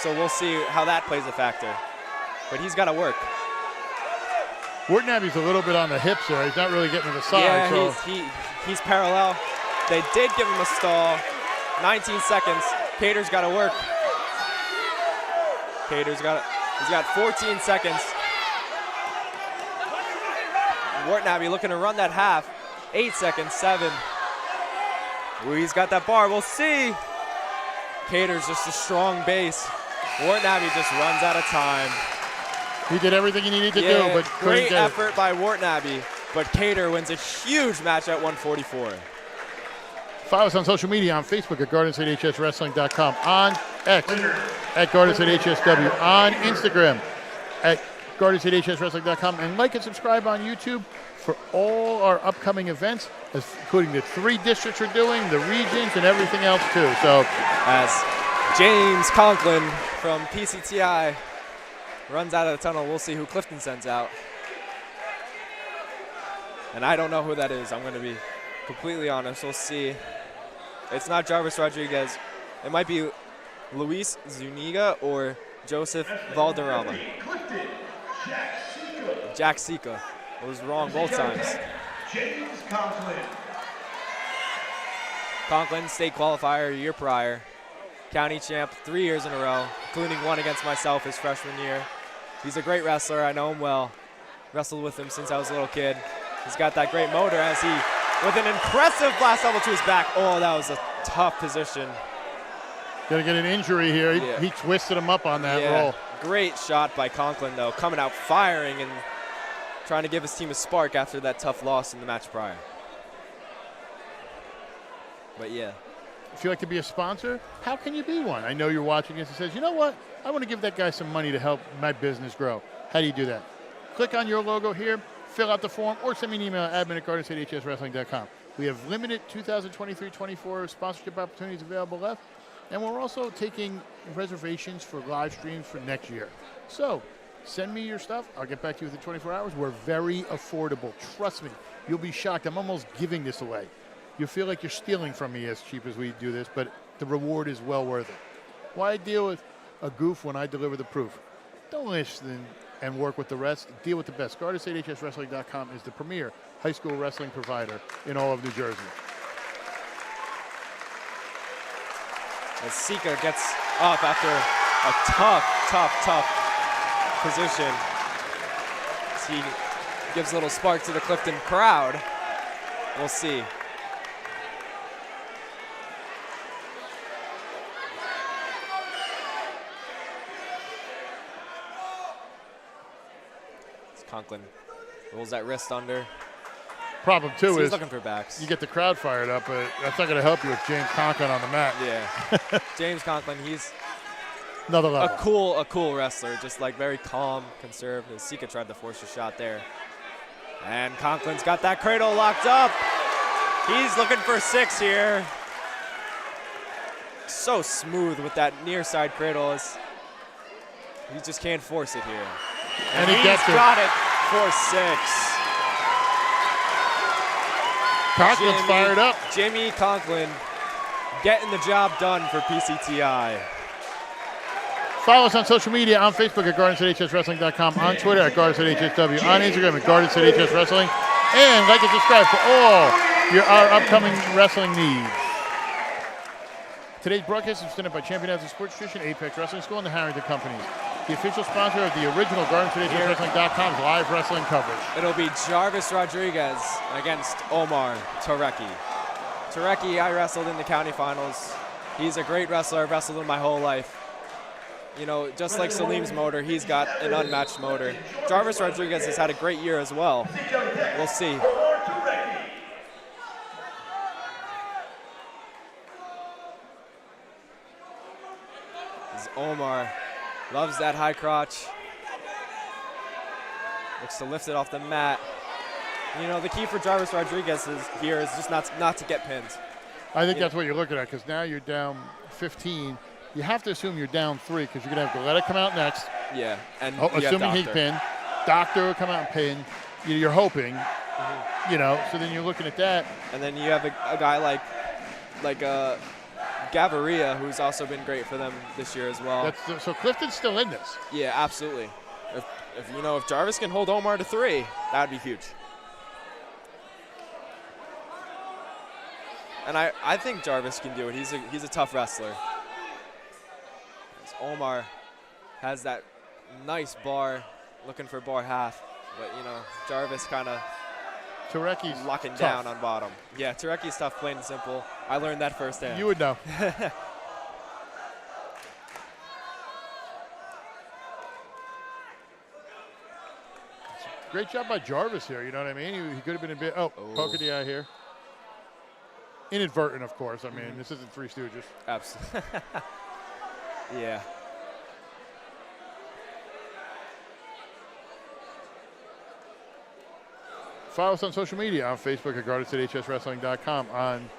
So we'll see how that plays a factor. But he's got to work. Wharton Abbey's a little bit on the hips there. He's not really getting to the side. Yeah, so. he's parallel. They did give him a stall. 19 seconds. Cater's got to work. He's got 14 seconds. Wharton Abbey looking to run that half. 8 seconds, 7. Ooh, he's got that bar, we'll see. Cater's just a strong base. Wharton Abbey just runs out of time. He did everything he needed to do, but great effort by Wharton Abbey, but Cater wins a huge match at 144. Follow us on social media on Facebook at GardenStateHSWrestling.com, on X at GardenStateHSW, on Instagram at GardenStateHSWrestling.com, and like and subscribe on YouTube for all our upcoming events, including the 3 districts we're doing, the regions, and everything else too. So, as James Conklin from PCTI runs out of the tunnel, we'll see who Clifton sends out. And I don't know who that is. I'm going to be completely honest. We'll see. It's not Jarvis Rodriguez. It might be Luis Zuniga or Joseph Valderrama. Jack Sika. I was wrong both times. James Conklin. Conklin, state qualifier a year prior. County champ 3 years in a row, including one against myself his freshman year. He's a great wrestler. I know him well. Wrestled with him since I was a little kid. He's got that great motor as he, with an impressive blast double to his back. Oh, that was a tough position. Gonna get an injury here. He twisted him up on that roll. Great shot by Conklin, though, coming out firing and trying to give his team a spark after that tough loss in the match prior. But yeah. If you like to be a sponsor, how can you be one? I know you're watching this and says, you know what? I want to give that guy some money to help my business grow. How do you do that? Click on your logo here, fill out the form, or send me an email at admin@GardenStateHSWrestling.com. We have limited 2023-24 sponsorship opportunities available left, and we're also taking reservations for live streams for next year. So send me your stuff. I'll get back to you within 24 hours. We're very affordable. Trust me. You'll be shocked. I'm almost giving this away. You'll feel like you're stealing from me as cheap as we do this, but the reward is well worth it. Why deal with a goof when I deliver the proof? Don't listen and work with the rest. Deal with the best. GardenStateHSWrestling.com is the premier high school wrestling provider in all of New Jersey. As Sika gets up after a tough position. As he gives a little spark to the Clifton crowd. We'll see. Conklin rolls that wrist under. Problem too So he's is looking for backs. you get the crowd fired up, but that's not going to help you with James Conklin on the mat. Yeah. James Conklin, he's Another a level. cool wrestler, just like very calm, conservative. Sika tried to force a shot there. And Conklin's got that cradle locked up. He's looking for 6 here. So smooth with that near side cradle. He just can't force it here. And he gets it. Got it for 6. Conklin's fired up. Jimmy Conklin getting the job done for PCTI. Follow us on social media, on Facebook at GardensAtHSWrestling.com, on Twitter at GardensAtHSW, on Instagram at GardensAtHSWrestling, and like and subscribe for all our upcoming wrestling needs. Today's broadcast is presented by Champion House Sports Nutrition, Apex Wrestling School, and the Harrington Companies, the official sponsor of the original GardensAtHSWrestling.com's live wrestling coverage. It'll be Jarvis Rodriguez against Omar Tarecki. Tarecki, I wrestled in the county finals. He's a great wrestler. I've wrestled him my whole life. You know, just like Salim's motor, he's got an unmatched motor. Jarvis Rodriguez has had a great year as well. We'll see. As Omar loves that high crotch. Looks to lift it off the mat. You know, the key for Jarvis Rodriguez is just not to get pinned. I think that's what you're looking at, because now you're down 15. You have to assume you're down 3, because you're going to have Galetta come out next. Yeah, and assuming he pinned. Doctor will come out and pin. You're hoping, you know, so then you're looking at that. And then you have a guy like Gaviria, who's also been great for them this year as well. So Clifton's still in this. Yeah, absolutely. If Jarvis can hold Omar to 3, that would be huge. And I think Jarvis can do it. He's a tough wrestler. As Omar has that nice bar, looking for bar half, but Jarvis kind of locking tough. down on bottom. Yeah, Tarecki's tough, plain and simple. I learned that firsthand. You would know. Great job by Jarvis here, you know what I mean? He could have been a bit, poke in the eye here. Inadvertent, of course. I mean, this isn't Three Stooges. Absolutely. Yeah. Follow us on social media, on Facebook at GardensAtHSWrestling.com, on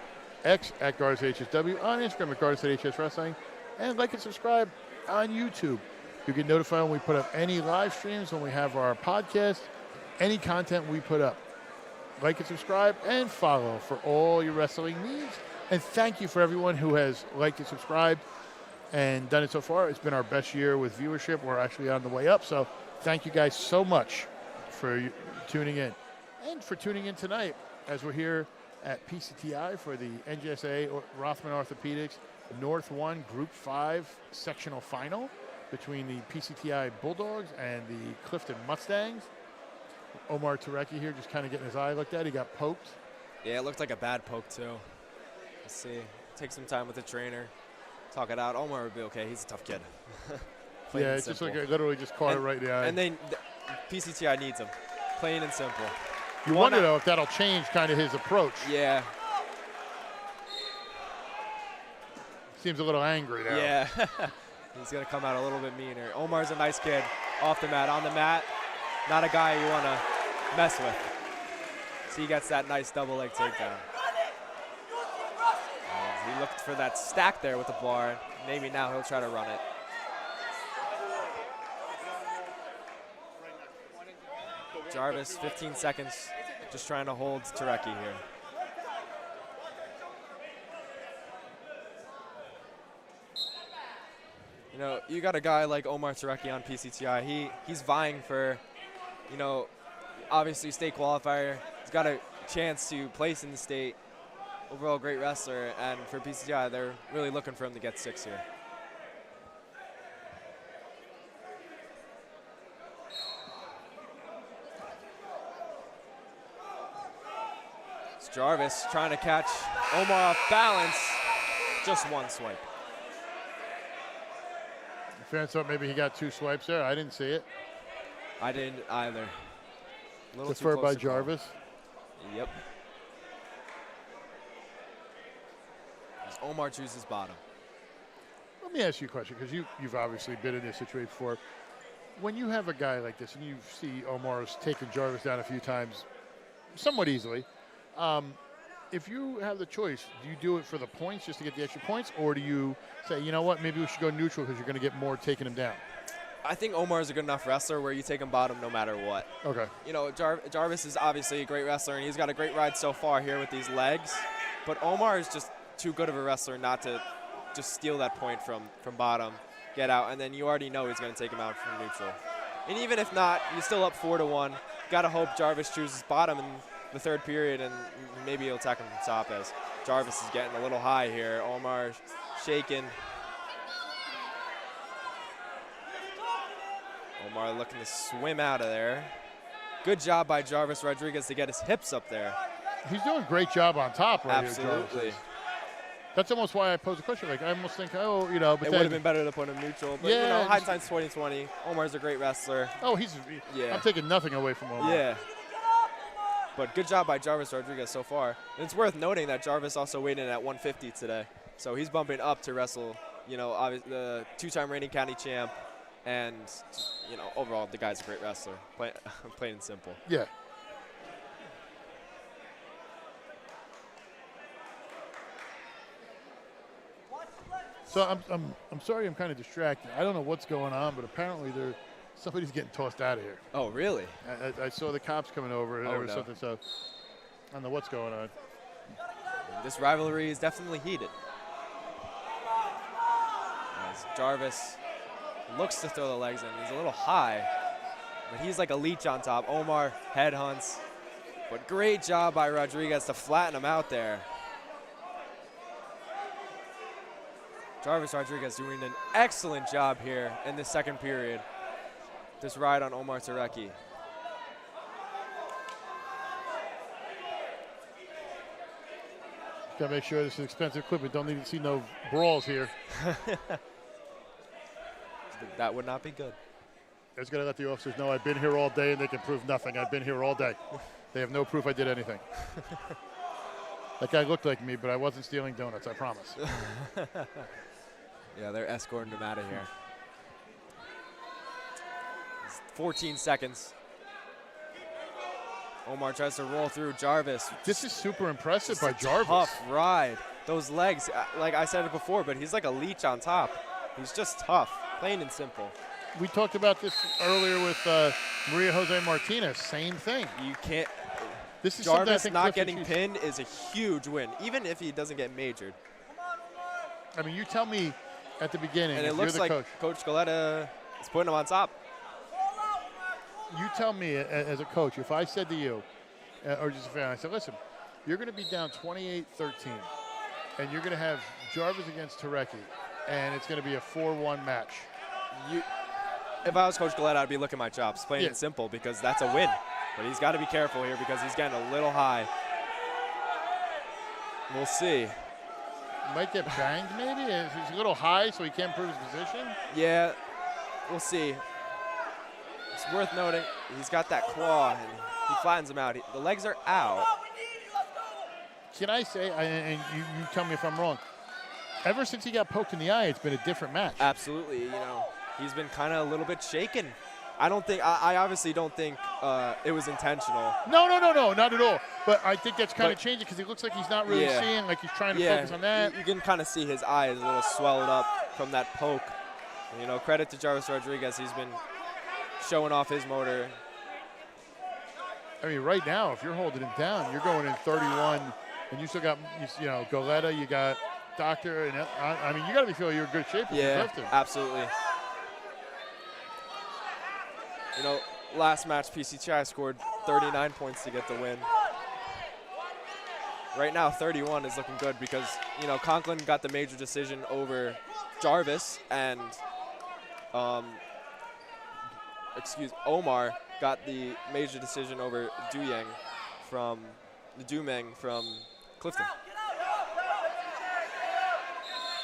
X at GardensAtHSW, on Instagram at GardensAtHSWrestling, and like and subscribe on YouTube. You get notified when we put up any live streams, when we have our podcast, any content we put up. Like and subscribe and follow for all your wrestling needs. And thank you for everyone who has liked and subscribed and done it so far. It's been our best year with viewership. We're actually on the way up. So thank you guys so much for tuning in. And for tuning in tonight as we're here at PCTI for the NJSIAA Rothman Orthopedics North 1 Group 5 sectional final between the PCTI Bulldogs and the Clifton Mustangs. Omar Tarecki here just kind of getting his eye looked at. He got poked. Yeah, it looked like a bad poke too. Let's see. Take some time with the trainer. Talk it out. Omar would be okay. He's a tough kid. Yeah, it's just like I literally just caught it right in the eye. And PCTI needs him. Plain and simple. You wonder, though, if that'll change kind of his approach. Yeah. Seems a little angry now. Yeah. He's going to come out a little bit meaner. Omar's a nice kid. Off the mat, on the mat. Not a guy you want to mess with. So he gets that nice double leg takedown. And he looked for that stack there with the bar. Maybe now he'll try to run it. Jarvis, 15 seconds, just trying to hold Tarecki here. You know, you got a guy like Omar Tarecki on PCTI. He's vying for, obviously state qualifier. He's got a chance to place in the state. Overall great wrestler, and for PCTI, they're really looking for him to get 6 here. It's Jarvis trying to catch Omar off balance. Just one swipe. The fans thought maybe he got 2 swipes there. I didn't see it. I didn't either. Deferred by Jarvis. Yep. As Omar chooses bottom. Let me ask you a question, because you've obviously been in this situation before. When you have a guy like this, and you see Omar's taken Jarvis down a few times, somewhat easily, if you have the choice, do you do it for the points just to get the extra points, or do you say, you know what, maybe we should go neutral because you're going to get more taking him down? I think Omar is a good enough wrestler where you take him bottom no matter what. Okay. You know, Jarvis is obviously a great wrestler, and he's got a great ride so far here with these legs. But Omar is just too good of a wrestler not to just steal that point from bottom, get out, and then you already know he's going to take him out from neutral. And even if not, you're still up 4-1. Got to hope Jarvis chooses bottom in the third period, and maybe he'll attack him from top as Jarvis is getting a little high here. Omar shaking. Omar looking to swim out of there. Good job by Jarvis Rodriguez to get his hips up there. He's doing a great job on top right Absolutely. here, Jarvis. That's almost why I posed the question. Like, I almost think, oh, you know, but it would have been better to put him neutral. But, yeah, you know, hindsight's 2020. Omar's a great wrestler. Oh, yeah. I'm taking nothing away from Omar. Yeah. But good job by Jarvis Rodriguez so far. And it's worth noting that Jarvis also weighed in at 150 today. So he's bumping up to wrestle, you know, obviously the two-time reigning county champ. And, you know, overall, the guy's a great wrestler, plain and simple. Yeah. So I'm sorry I'm kind of distracted. I don't know what's going on, but apparently somebody's getting tossed out of here. Oh, really? I saw the cops coming over, and there was something, so I don't know what's going on. This rivalry is definitely heated. As Jarvis looks to throw the legs in. He's a little high, but he's like a leech on top. Omar headhunts, but great job by Rodriguez to flatten him out there. Jarvis Rodriguez doing an excellent job here in the second period. This ride on Omar Turecki. Got to make sure this is expensive equipment. Don't need to see no brawls here. That would not be good. I just got to let the officers know I've been here all day and they can prove nothing. I've been here all day. They have no proof I did anything. That guy looked like me, but I wasn't stealing donuts, I promise. Yeah, they're escorting him out of here. 14 seconds. Omar tries to roll through Jarvis. This is super impressive by Jarvis. Tough ride. Those legs, like I said it before, but he's like a leech on top. He's just tough, plain and simple. We talked about this earlier with Maria Jose Martinez. Same thing. You can't. This is Jarvis not Clifton getting pinned is a huge win, even if he doesn't get majored. I mean, you tell me at the beginning, and it if looks you're the like coach, Coach Galetta is putting him on top. You tell me as a coach, if I said to you, or just a fan, I said, listen, you're going to be down 28-13, and you're going to have Jarvis against Turecki, and it's going to be a 4-1 match. If I was Coach Galetta, I'd be licking my chops, plain and simple, because that's a win. But he's got to be careful here because he's getting a little high. We'll see. Might get banged maybe? He's a little high, so he can't prove his position? Yeah, we'll see. It's worth noting, he's got that claw, and he flattens him out. The legs are out. Can I say, and you tell me if I'm wrong, ever since he got poked in the eye, it's been a different match. Absolutely. You know, he's been kind of a little bit shaken. I obviously don't think it was intentional. No, not at all. But I think that's kind of changing because he looks like he's not really seeing, like he's trying to focus on that. You can kind of see his eyes a little swelled up from that poke. And, you know, credit to Jarvis Rodriguez. He's been showing off his motor. I mean, right now, if you're holding him down, you're going in 31, and you still got, you know, Goleta, you got Doctor, and I mean, you got to be feeling you're in good shape. Yeah, absolutely. You know, last match, PCTI scored 39 points to get the win. Right now, 31 is looking good because, you know, Conklin got the major decision over Jarvis, and Omar got the major decision over Dumeng from Clifton.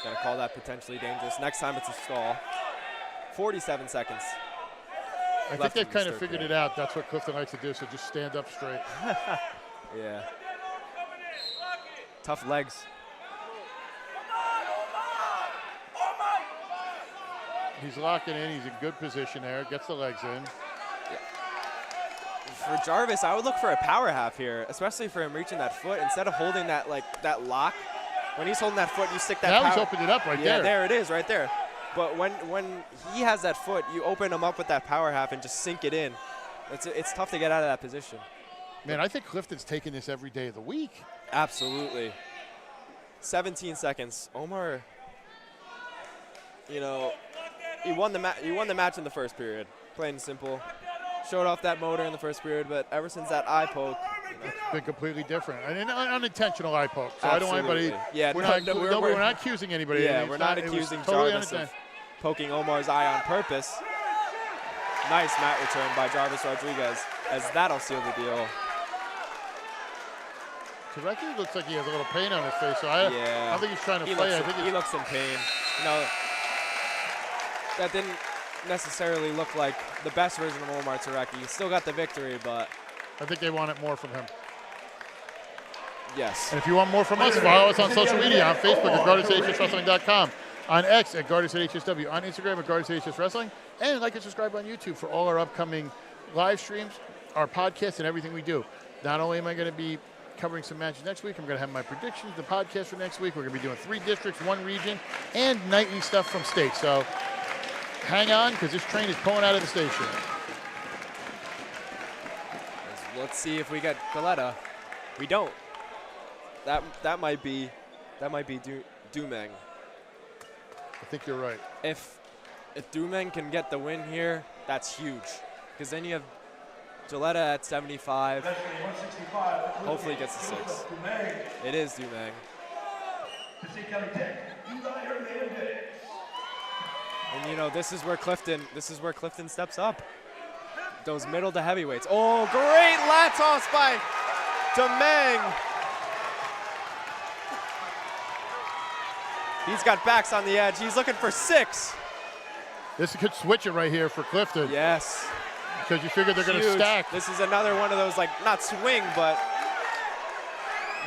Gotta call that potentially dangerous. Next time it's a stall. 47 seconds. I think they've kind of figured it out. That's what Clifton likes to do, so just stand up straight. Yeah. Tough legs. He's locking in. He's in good position there. Gets the legs in. For Jarvis, I would look for a power half here, especially for him reaching that foot. Instead of holding that that lock, when he's holding that foot, you stick that Now power. he's opened it up right there. Yeah, there it is, right there. But when he has that foot, you open him up with that power half and just sink it in. It's tough to get out of that position. Man, I think Clifton's taking this every day of the week. Absolutely. 17 seconds. Omar, you know, he won the match in the first period, plain and simple. Showed off that motor in the first period, but ever since that eye poke, It's been completely different. An unintentional eye poke. So Absolutely. I don't want anybody. Yeah, we're not accusing anybody. Yeah, It's we're not it was accusing totally Jarvis of poking Omar's eye on purpose. Nice mat return by Jarvis Rodriguez, as that'll seal the deal. Tarecki looks like he has a little pain on his face, so I don't think he's trying to play. He looks in pain. You know, that didn't necessarily look like the best version of Omar Tarecki. He still got the victory, but I think they want it more from him. yes. And if you want more from us, follow us on social media, on Facebook at GardensHSWrestling.com, on X at GardensHSW, on Instagram at GardensHSWrestling, and like and subscribe on YouTube for all our upcoming live streams, our podcasts, and everything we do. Not only am I going to be covering some matches next week, I'm going to have my predictions, the podcast for next week. We're going to be doing 3 districts, 1 region, and nightly stuff from state. So hang on, because this train is pulling out of the station. Let's see if we get Galetta. We don't. That might be Dumeng. I think you're right. If Dumeng can get the win here, that's huge. Because then you have Galetta at 75. Hopefully he gets the 6. It is Dumeng. And you know, this is where Clifton steps up. Those middle to heavyweights. Oh, great lat toss by Dumeng. He's got backs on the edge. He's looking for 6. This could switch it right here for Clifton. Yes. Because you figure they're going to stack. This is another one of those, like, not swing, but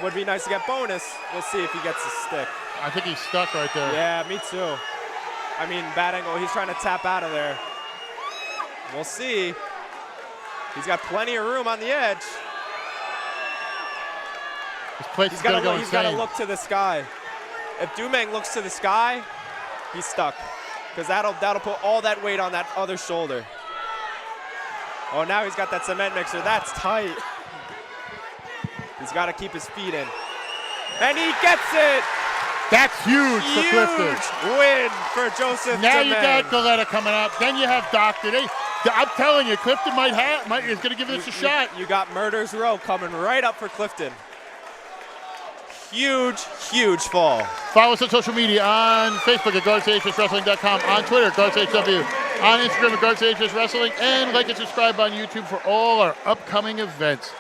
would be nice to get bonus. We'll see if he gets the stick. I think he's stuck right there. Yeah, me too. I mean, bad angle. He's trying to tap out of there. We'll see. He's got plenty of room on the edge. This place is going to go insane. He's got to look to the sky. If Dumeng looks to the sky, he's stuck. Because that'll put all that weight on that other shoulder. Oh, now he's got that cement mixer. That's tight. He's got to keep his feet in. And he gets it! That's huge for Clifton. Huge win for Joseph Now Dumeng. you got Galetta coming up. Then you have Doctor. I'm telling you, Clifton is going to give this a shot. You got Murder's Row coming right up for Clifton. Huge, huge fall. Follow us on social media, on Facebook at GardensHSWrestling.com, on Twitter at GardensHSW, on Instagram at GardensHSWrestling, and like and subscribe on YouTube for all our upcoming events.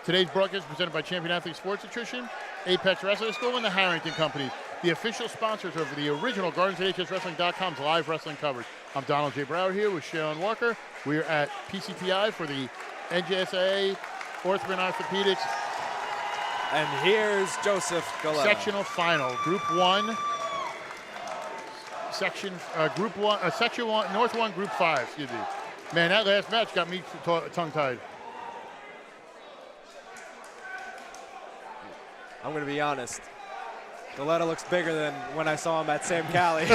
Today's broadcast is presented by Champion Athlete Sports Nutrition, Apex Wrestling School, and the Harrington Company, the official sponsors of the original GardensHSWrestling.com's live wrestling coverage. I'm Donald J. Brower here with Sharon Walker. We are at PCTI for the NJSIAA Orthopedic and Orthopedics. And here's Joseph Galetta. Sectional final, Group 1, Section 1, North 1, Group 5, excuse me. Man, that last match got me tongue-tied. I'm going to be honest. Galetta looks bigger than when I saw him at Sam Cali.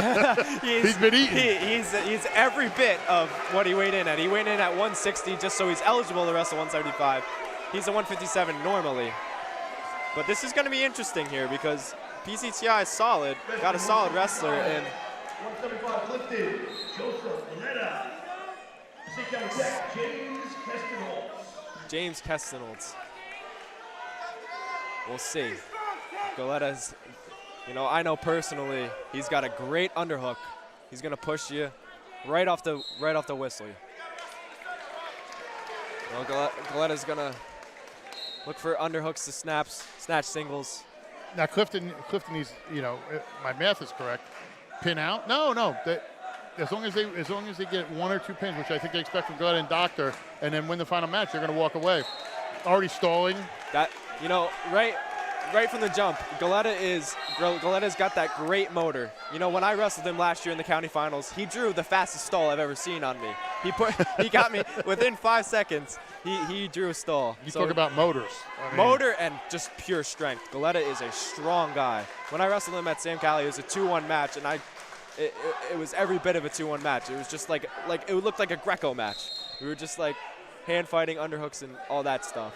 He's been eating. He's every bit of what he weighed in at. He weighed in at 160 just so he's eligible to wrestle 175. He's a 157 normally. But this is going to be interesting here because PCTI is solid, got a solid wrestler, and 175 Clifton, Joseph Galetta. James Kestenholtz. We'll see. Galetta's, you know, I know personally he's got a great underhook. He's going to push you right off the whistle. Well, Galetta's going to look for underhooks to snatch singles. Now Clifton needs, you know, my math is correct. Pin out? No. As long as they get 1 or 2 pins, which I think they expect from Galetta and Doctor, and then win the final match, they're going to walk away. Already stalling. That, you know, right from the jump, Galetta's got that great motor. You know, when I wrestled him last year in the county finals, he drew the fastest stall I've ever seen on me. He got me within 5 seconds. He drew a stall. You talk about motors. I mean, motor and just pure strength. Galetta is a strong guy. When I wrestled him at Sam Cali, it was a 2-1 match, and it was every bit of a 2-1 match. It was just like it looked like a Greco match. We were just like hand fighting, underhooks, and all that stuff.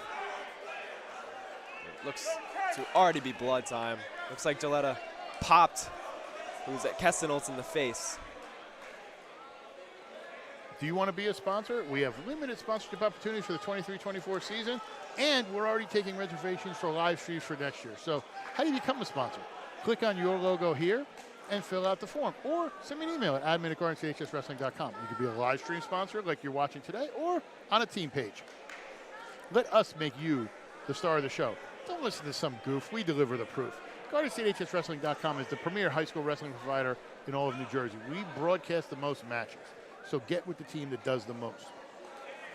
It looks to already be blood time. Looks like Galetta popped who's at Kestenholtz in the face. Do you want to be a sponsor? We have limited sponsorship opportunities for the 23-24 season, and we're already taking reservations for live streams for next year. So how do you become a sponsor? Click on your logo here and fill out the form, or send me an email at admin@GardensCHSWrestling.com. You could be a live stream sponsor like you're watching today, or on a team page. Let us make you the star of the show. Don't listen to some goof. We deliver the proof. GardensCHSWrestling.com is the premier high school wrestling provider in all of New Jersey. We broadcast the most matches. So get with the team that does the most.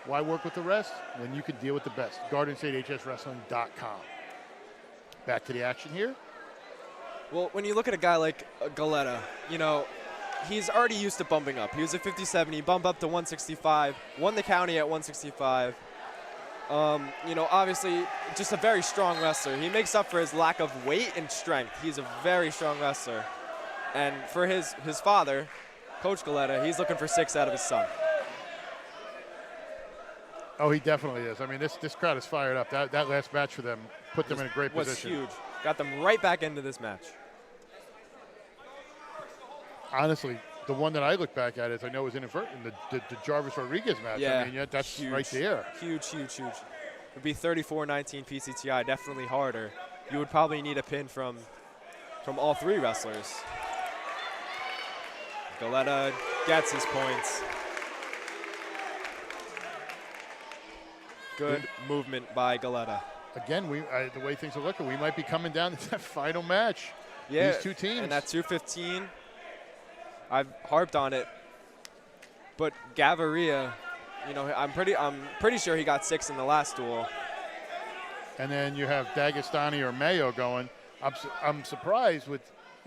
Why work with the rest when you can deal with the best? GardensStateHSWrestling.com. Back to the action here. Well, when you look at a guy like Galetta, you know, he's already used to bumping up. He was at 57, he bumped up to 165, won the county at 165. You know, obviously, just a very strong wrestler. He makes up for his lack of weight and strength. He's a very strong wrestler. And for his father, Coach Galetta, he's looking for 6 out of his son. Oh, he definitely is. I mean, this crowd is fired up. That last match for them put them in a great position. Was huge. Got them right back into this match. Honestly, the one that I look back at is I know was inadvertent, the Jarvis Rodriguez match. Yeah, I mean, that's huge, right there. Huge. It would be 34-19 PCTI, definitely harder. You would probably need a pin from all 3 wrestlers. Galetta gets his points. Good movement by Galetta. Again, the way things are looking, we might be coming down to that final match. Yeah, these two teams. And that 215, I've harped on it. But Gaviria, you know, I'm pretty sure he got 6 in the last duel. And then you have Dagestani or Mayo going. I'm surprised with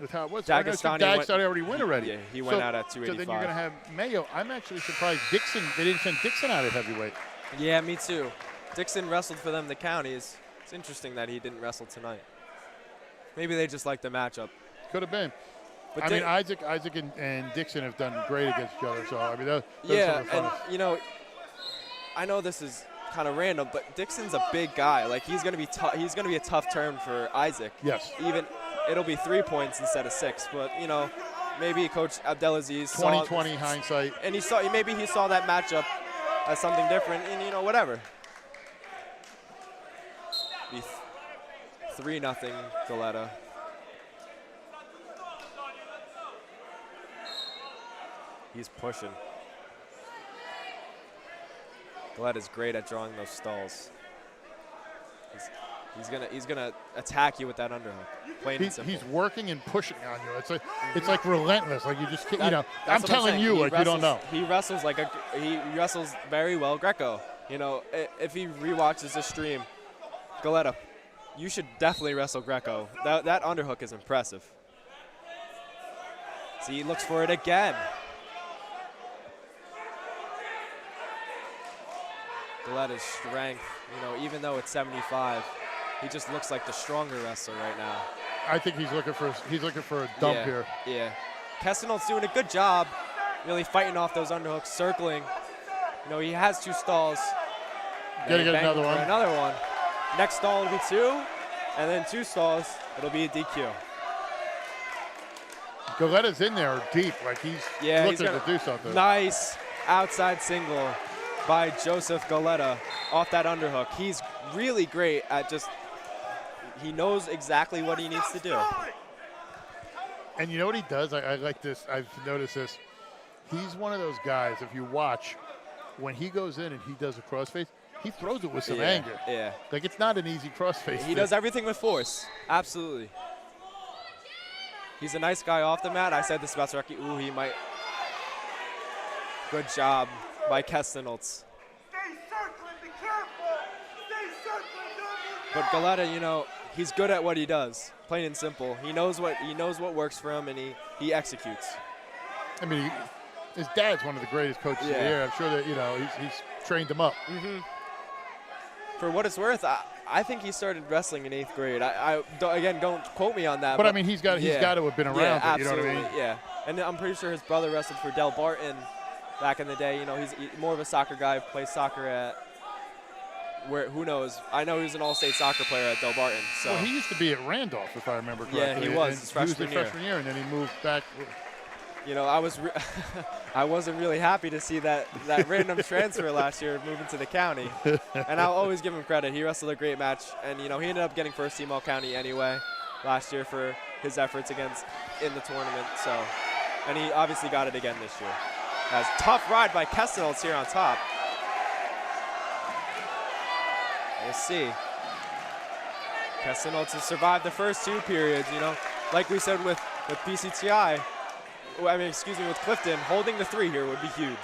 how it was. Dagestani already went already. Yeah, he went out at 285. So then you're going to have Mayo. I'm actually surprised Dixon. They didn't send Dixon out at heavyweight. Yeah, me too. Dixon wrestled for them the counties. It's interesting that he didn't wrestle tonight. Maybe they just liked the matchup. Could have been. But I mean, Isaac and Dixon have done great against each other. So I mean, those yeah, are the funnest. And you know, I know this is kind of random, but Dixon's a big guy. Like he's gonna be he's gonna be a tough turn for Isaac. Yes. Even it'll be 3 points instead of 6. But you know, maybe Coach Abdelaziz 20/20 hindsight. And he saw that matchup as something different, and you know, whatever. Be 3-0 Galetta. He's pushing. Galetta's great at drawing those stalls. He's gonna attack you with that underhook. Plain and simple. He's working and pushing on you. It's like relentless. Like you just can't, you know. I'm telling you, like you don't know. He wrestles he wrestles very well Greco. You know, if he rewatches this stream, Galetta, you should definitely wrestle Greco. That underhook is impressive. See, he looks for it again. Galetta's strength, you know, even though it's 75, he just looks like the stronger wrestler right now. I think he's looking for a dump here. Yeah. Kestenholtz doing a good job, really fighting off those underhooks, circling. You know, he has 2 stalls. Gotta get another one. Another one. Next stall will be 2, and then 2 stalls, it'll be a DQ. Galetta's in there deep, like he's looking to do something. Nice outside single by Joseph Galetta off that underhook. He's really great at he knows exactly what he needs to do. And you know what he does? I like this. I've noticed this. He's one of those guys, if you watch, when he goes in and he does a crossface, he throws it with some anger. Yeah. Like it's not an easy crossface. He does everything with force. Absolutely. He's a nice guy off the mat. I said this about Saraki. Ooh, he might. Good job by Kestenholtz. Stay circling, be careful. Stay circling, don't move But Galetta, you know, he's good at what he does, plain and simple. He knows what works for him, and he executes. I mean, his dad's one of the greatest coaches of the year. I'm sure that, you know, he's trained him up. For what it's worth, I think he started wrestling in 8th grade. Again, don't quote me on that. But I mean, he's got to have been around it, you know what I mean? Yeah, and I'm pretty sure his brother wrestled for Del Barton back in the day. You know, he's more of a soccer guy, plays soccer at who knows? I know he was an all-state soccer player at Del Barton. So. Well, he used to be at Randolph, if I remember correctly. Yeah, he was his freshman year, and then he moved back. You know, I wasn't really happy to see that random transfer last year moving to the county. And I'll always give him credit. He wrestled a great match, and you know, he ended up getting first team All-County anyway last year for his efforts in the tournament. So, and he obviously got it again this year. As tough ride by Kesselholz here on top. We'll see. Kesselholz has survived the first 2 periods. You know, like we said with PCTI. With Clifton, holding the 3 here would be huge.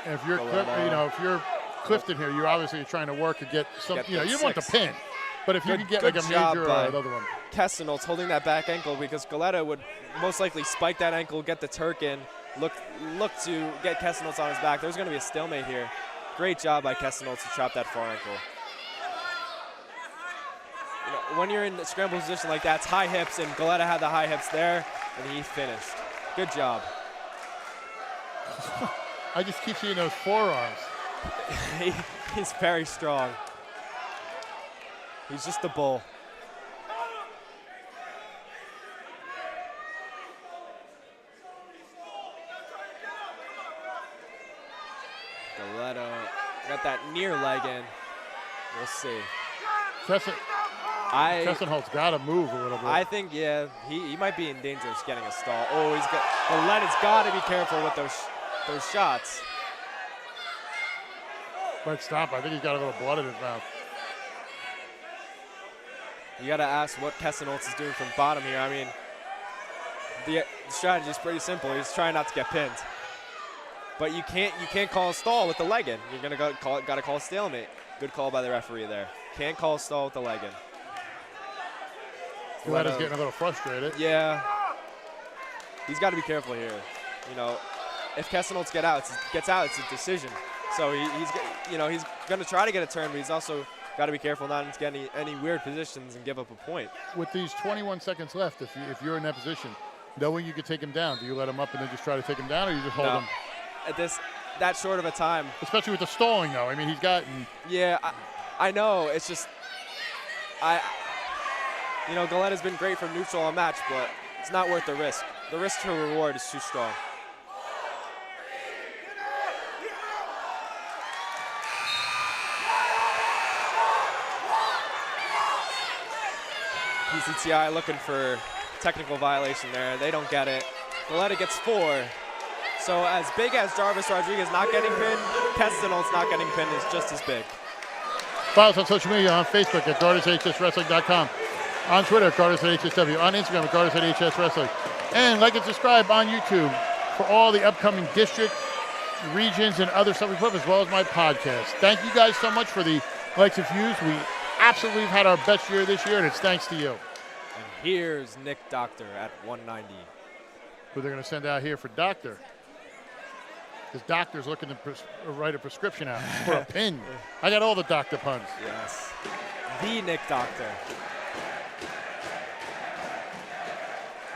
And if you're, if you're Clifton here, you're obviously trying to work to get some. You don't want the pin, but if you can get like a major or another one. Kesselholz holding that back ankle because Galetta would most likely spike that ankle, get the Turk in, look to get Kesselholz on his back. There's going to be a stalemate here. Great job by Kesselholz to trap that far ankle. You know, when you're in a scramble position like that, it's high hips, and Galetta had the high hips there. And he finished. Good job. I just keep seeing those forearms. He's very strong. He's just a bull. Galetta got that near leg in. We'll see. Kesselholz got to move a little bit. I think, yeah, he might be in danger of getting a stall. Oh, Galetta's got to be careful with those shots. But stop. I think he's got a little blood in his mouth. You got to ask what Kesselholz is doing from bottom here. I mean, the strategy is pretty simple. He's trying not to get pinned. But you can't call a stall with the leg in. You're gonna got to call a stalemate. Good call by the referee there. Can't call a stall with the leg in. Galetta's getting a little frustrated. Yeah. He's got to be careful here. You know, if Kesselholz gets out, it's a decision. So he's going to try to get a turn, but he's also got to be careful not to get any weird positions and give up a point. With these 21 seconds left, if you're in that position, knowing you could take him down, do you let him up and then just try to take him down, or you just hold him? At that short of a time. Especially with the stalling, though. I mean, he's gotten. Yeah, I know. It's just Galetta's been great from neutral on match, but it's not worth the risk. The risk to reward is too strong. PCTI looking for technical violation there. They don't get it. Galetta gets 4. So as big as Jarvis Rodriguez not getting pinned, Kesselholz not getting pinned is just as big. Follow us on social media, on Facebook at GSHSWrestling.com, on Twitter at GSHSW, on Instagram at GSHSWrestling, and like and subscribe on YouTube for all the upcoming district, regions, and other stuff we put up, as well as my podcast. Thank you guys so much for the likes and views. We absolutely have had our best year this year, and it's thanks to you. And here's Nick Doctor at 190. Who they're going to send out here for Doctor. Because Doctor's looking to write a prescription out for a pin. I got all the Doctor puns. Yes. The Nick Doctor.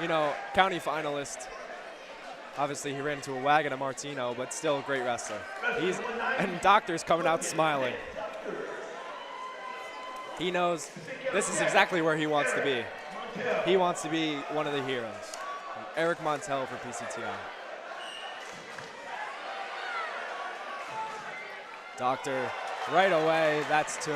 You know, county finalist. Obviously, he ran into a wagon at Martino, but still a great wrestler. And Doctor's coming out smiling. He knows this is exactly where he wants to be. He wants to be one of the heroes. And Eric Montel for PCTI. Doctor, right away, that's 2.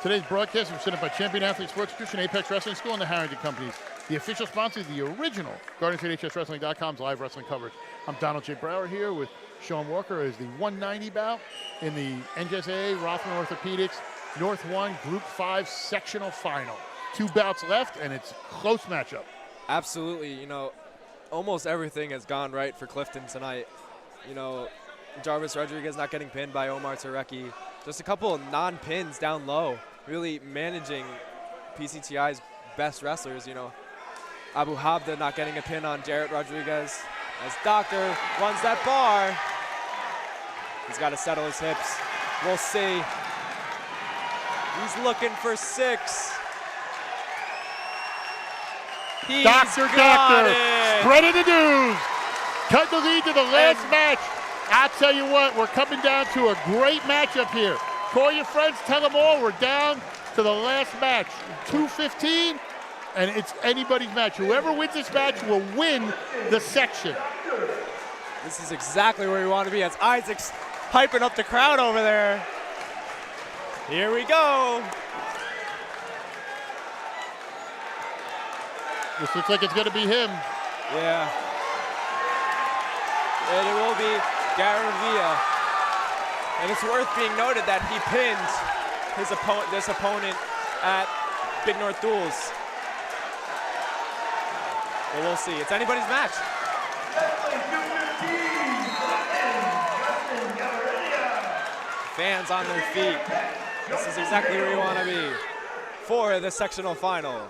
Today's broadcast was presented by Champion Athlete Sports Nutrition, Apex Wrestling School, and the Harrington Companies, the official sponsor of the original GSHSWrestling.com's live wrestling coverage. I'm Donald J. Brower here with Sean Walker as the 190 bout in the NJSIAA Rothman Orthopedics North 1 Group 5 sectional final. 2 bouts left, and it's a close matchup. Absolutely. You know, almost everything has gone right for Clifton tonight. You know, Jarvis Rodriguez not getting pinned by Omar Tarecki. Just a couple of non-pins down low, really managing PCTI's best wrestlers, you know. Abu Habda not getting a pin on Jarrett Rodriguez as Doctor runs that bar. He's got to settle his hips. We'll see. He's looking for 6. He's Doctor, spreading the news. Cut the lead to the last match. I'll tell you what, we're coming down to a great matchup here. Call your friends, tell them all we're down to the last match. 2:15, and it's anybody's match. Whoever wins this match will win the section. This is exactly where we want to be. As Isaac's hyping up the crowd over there. Here we go. This looks like it's going to be him. Yeah. And it will be Garavilla. And it's worth being noted that he pinned this opponent at Big North Duels. But we'll see. It's anybody's match. Fans on their feet. This is exactly where you want to be for the sectional final.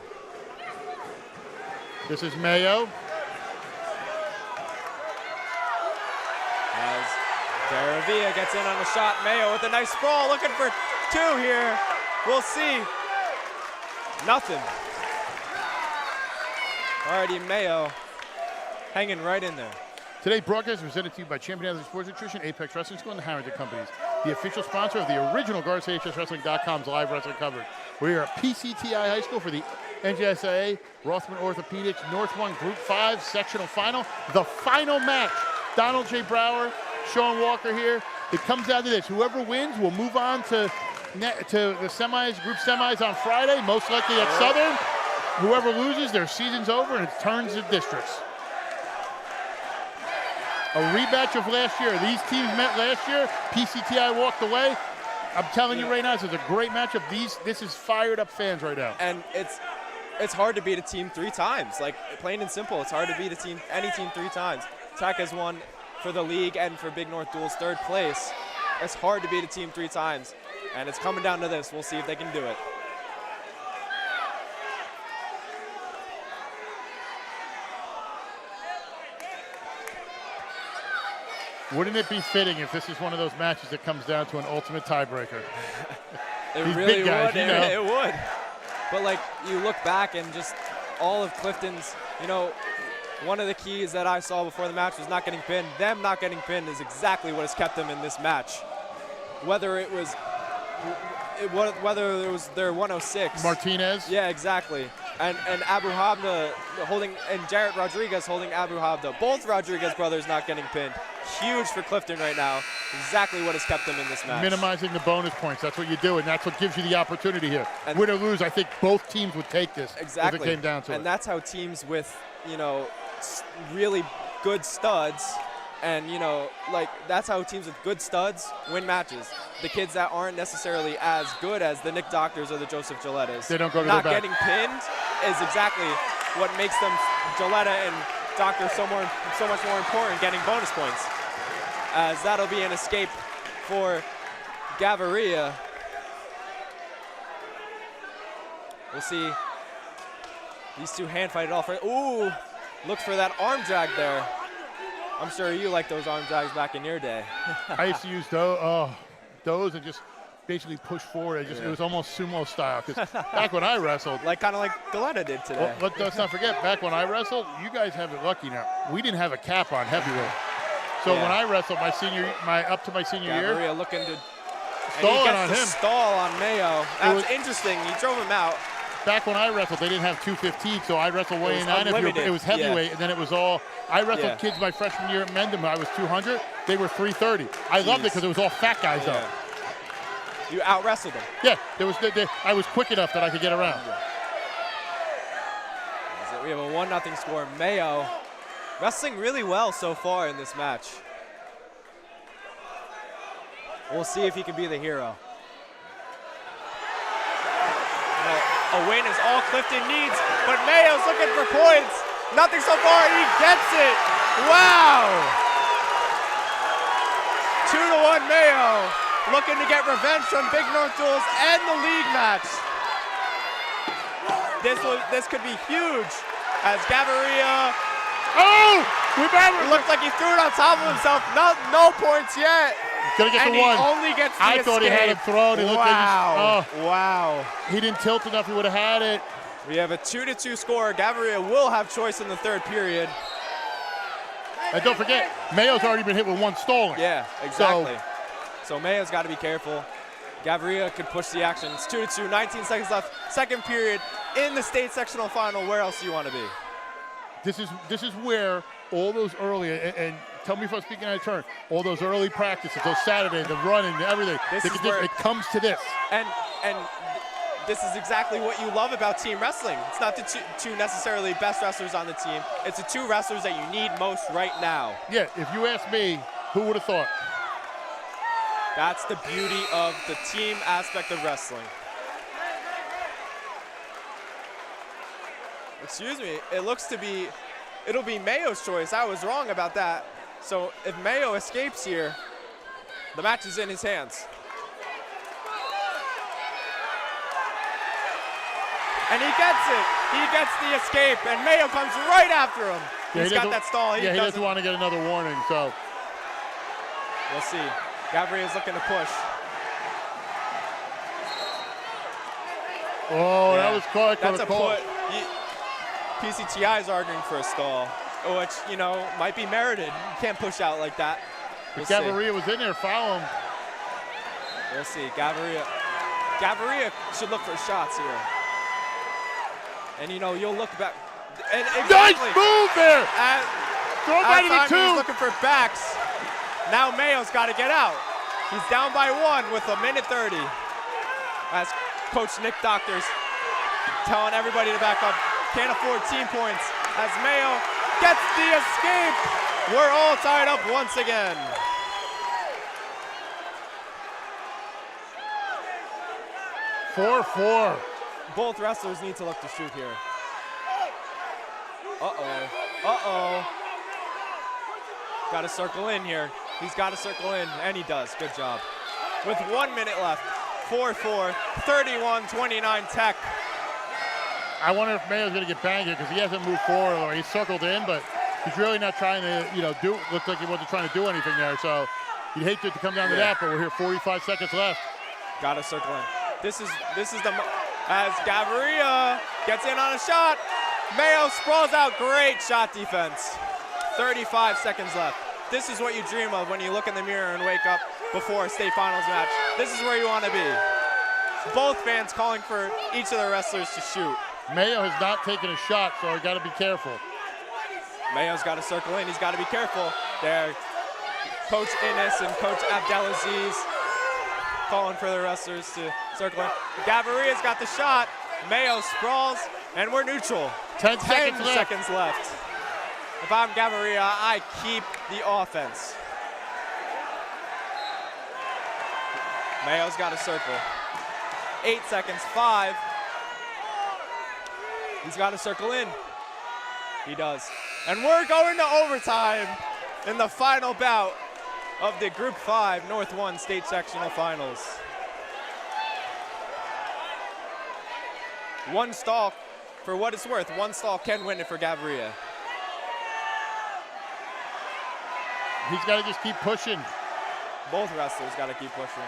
This is Mayo. As Garavilla gets in on the shot. Mayo with a nice sprawl, looking for 2 here. We'll see. Nothing. Already Mayo hanging right in there. Today's broadcast is presented to you by Champion Athletes Sports Nutrition, Apex Wrestling School, and the Harrington Companies, the official sponsor of the original GSHSWrestling.com's live wrestling coverage. We are at PCTI High School for the NJSIAA Rothman Orthopedics North 1 Group 5 sectional final. The final match. Donald J. Brower, Sean Walker here. It comes down to this. Whoever wins will move on to the semis, group semis on Friday, most likely at Southern. Whoever loses, their season's over, and it turns to districts. A rematch of last year. These teams met last year. PCTI walked away. I'm telling you right now, this is a great matchup. This is fired up fans right now. And it's hard to beat a team 3 times. Like, plain and simple, it's hard to beat any team 3 times. TAC has won for the league and for Big North Duels 3rd place. It's hard to beat a team 3 times. And it's coming down to this. We'll see if they can do it. Wouldn't it be fitting if this is one of those matches that comes down to an ultimate tiebreaker? It These really big guys, would. you know. It would. But, like, you look back and just all of Clifton's, you know, one of the keys that I saw before the match was not getting pinned. Them not getting pinned is exactly what has kept them in this match. Whether it was their 106. Martinez? Yeah, exactly. And Abu Habda holding, and Jarrett Rodriguez holding Abu Habda. Both Rodriguez brothers not getting pinned. Huge for Clifton right now. Exactly what has kept them in this match. Minimizing the bonus points. That's what you do, and that's what gives you the opportunity here. And win or lose, I think both teams would take this exactly. if it came down to it. And that's how teams with, you know, really good studs, and, you know, like, that's how teams with good studs win matches. The kids that aren't necessarily as good as the Nick Doctors or the Joseph Gilettas, they don't go to not their back. getting pinned is exactly what makes them, Giletta and Doctor, so much more important, getting bonus points. As that'll be an escape for Gaviria. We'll see. These 2 hand fight it off. Ooh, look for that arm drag there. I'm sure you liked those arm drags back in your day. I used to use those and just basically push forward. It was almost sumo style. Because back when I wrestled, kind of like Galetta did today. Well, let's not forget, back when I wrestled, you guys have it lucky now. We didn't have a cap on heavyweight. So when I wrestled up to my senior year, Gaviria looking to stalling on him. Stall on Mayo. That's interesting. He drove him out. Back when I wrestled, they didn't have 215, so I wrestled weighing 9. It was heavyweight, and then it was all. I wrestled kids my freshman year at Mendham. I was 200. They were 330. I loved it because it was all fat guys though. You out wrestled them. Yeah, I was quick enough that I could get around. We have a 1-0 score. Mayo wrestling really well so far in this match. We'll see if he can be the hero. A win is all Clifton needs, but Mayo's looking for points. Nothing so far, he gets it. Wow. Mayo looking to get revenge from Big North Duels and the league match. This could be huge as Gaviria. Oh! We better. Looked like he threw it on top of himself. No points yet. Gonna get And the one. he only gets the I thought he had him thrown. Wow. Like Wow. He didn't tilt enough. He would have had it. We have a 2-2 score. Gaviria will have choice in the third period. And don't forget, Mayo's already been hit with one stolen. Yeah, exactly. So Mayo's got to be careful. Gaviria could push the action. It's 2-2, 19 seconds left. Second period in the state sectional final. Where else do you want to be? This is where all those early, and tell me if I'm speaking out of turn, all those early practices, those Saturdays, the running, everything, it comes to this. And this is exactly what you love about team wrestling. It's not the two necessarily best wrestlers on the team. It's the two wrestlers that you need most right now. Yeah, if you ask me, who would have thought? That's the beauty of the team aspect of wrestling. Excuse me, it'll be Mayo's choice. I was wrong about that. So if Mayo escapes here, the match is in his hands. And he gets it. He gets the escape, and Mayo comes right after him. He's got that stall. He doesn't want to get another warning, so. We'll see. Gavria's looking to push. Oh, yeah. That was caught. That's a put. PCTI is arguing for a stall, which, you know, might be merited. You can't push out like that. If Gaviria was in there, foul him. We'll see. Gaviria should look for shots here. And, you know, you'll look back. And exactly, nice move there. Throw by to the two. He's looking for backs. Now Mayo's got to get out. He's down by one with 1:30. As Coach Nick Doctors telling everybody to back up. Can't afford team points as Mayo gets the escape. We're all tied up once again. Four. Both wrestlers need to look to shoot here. Uh-oh. Got to circle in here. He's got to circle in, and he does. Good job. With 1 minute left, 4-4, 31-29 Tech. I wonder if Mayo's going to get banged here because he hasn't moved forward, or he's circled in, but he's really not trying to, looks like he wasn't trying to do anything there. So you'd hate to come down to that, but we're here 45 seconds left. Got to circle in. This is as Gaviria gets in on a shot. Mayo sprawls out. Great shot defense. 35 seconds left. This is what you dream of when you look in the mirror and wake up before a state finals match. This is where you want to be. Both fans calling for each of the wrestlers to shoot. Mayo has not taken a shot, so I got to be careful. Mayo's got to circle in. He's got to be careful. There, Coach Innes and Coach Abdelaziz calling for the wrestlers to circle in. Gaviria's got the shot. Mayo sprawls, and we're neutral. 10 seconds left. If I'm Gaviria, I keep the offense. Mayo's got to circle. 8 seconds, 5. He's got to circle in. He does. And we're going to overtime in the final bout of the Group 5 North 1 State Sectional Finals. One stall, for what it's worth, one stall can win it for Gaviria. He's got to just keep pushing. Both wrestlers got to keep pushing.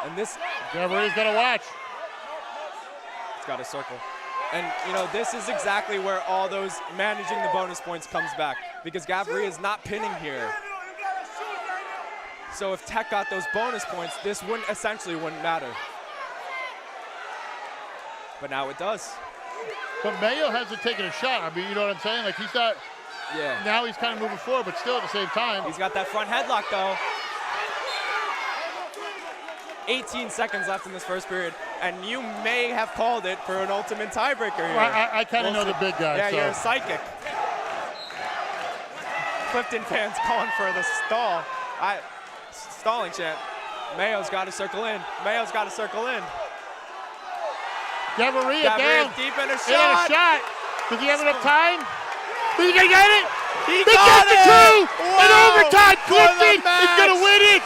And this, Gaviria's got to watch. It's got to circle. And, you know, this is exactly where all those managing the bonus points comes back, because Gaviria is not pinning here. So if Tech got those bonus points, this essentially wouldn't matter. But now it does. But Mayo hasn't taken a shot. I mean, you know what I'm saying? Like, he's not, now he's kind of moving forward, but still at the same time. He's got that front headlock, though. 18 seconds left in this first period, and you may have called it for an ultimate tiebreaker here. Well, I kind of know the big guy. Yeah, so. You're a psychic. Clifton fans calling for the stall. Stalling chant. Mayo's got to circle in. Mayo's got to circle in. Gaviria down. Deep in a He had a shot. shot. Does he have enough time? He's going to get it. He They got get the it! two. Wow! In overtime, For the Clifton is match! going to win it.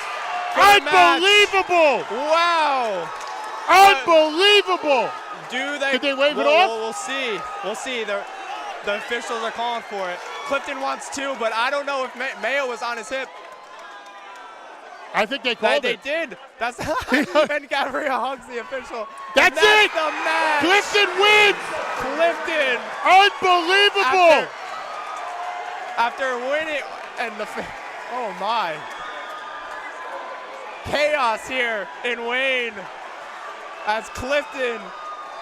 For the match! Unbelievable. Wow! Unbelievable. Did they wave it off? We'll see. We'll see. The officials are calling for it. Clifton wants two, but I don't know if Mayo was on his hip. I think they called They it. did. That's and Gabriel hugs the official. That's and it. The match. Clifton wins. Clifton. Unbelievable. After winning, and oh my. Chaos here in Wayne as Clifton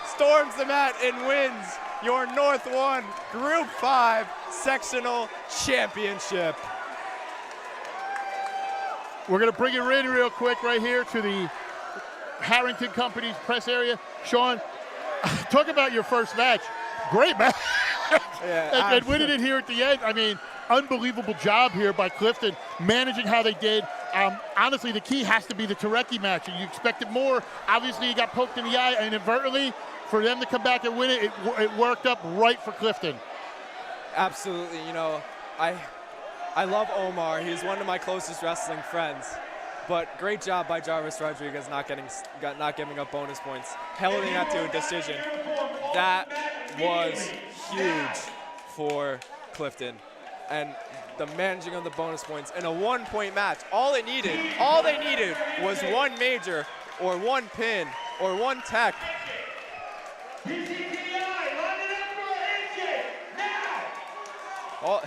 storms the mat and wins your North 1 Group 5 Sectional Championship. We're going to bring it in real quick right here to the Harrington Company's press area. Sean, talk about your first match. Great match. Yeah, and winning it here at the end. I mean, unbelievable job here by Clifton, managing how they did. Honestly, the key has to be the Turecki match. You expected more. Obviously, you got poked in the eye, and inadvertently, for them to come back and win it, it worked up right for Clifton. Absolutely. You know, I love Omar. He's one of my closest wrestling friends. But great job by Jarvis Rodriguez not giving up bonus points, holding that to a decision. That was huge for Clifton. And the managing of the bonus points in a 1-point match. All they needed was one major or one pin or one tech. PCTI, line it up for NJ, now! All,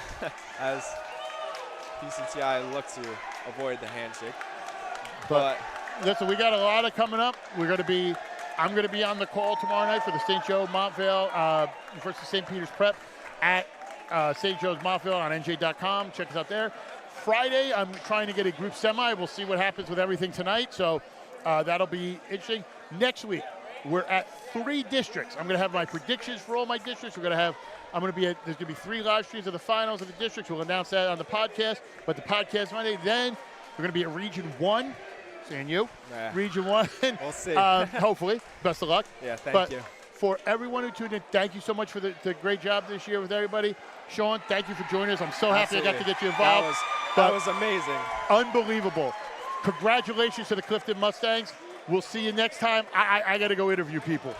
as PCTI looked to avoid the handshake. But listen, we got a lot of coming up. I'm going to be on the call tomorrow night for the St. Joe Montvale versus St. Peter's Prep at St. Joe's Montvale on NJ.com. Check us out there. Friday, I'm trying to get a group semi. We'll see what happens with everything tonight. So that'll be interesting. Next week, we're at 3 districts. I'm going to have my predictions for all my districts. There's going to be 3 live streams of the finals of the districts. We'll announce that on the podcast. But the podcast Monday, then we're going to be at Region 1. Seeing you. Yeah. Region 1. We'll see. Hopefully. Best of luck. Yeah, thank you. For everyone who tuned in, thank you so much for the great job this year with everybody. Sean, thank you for joining us. I'm so happy I got to get you involved. That was amazing. Unbelievable. Congratulations to the Clifton Mustangs. We'll see you next time. I got to go interview people.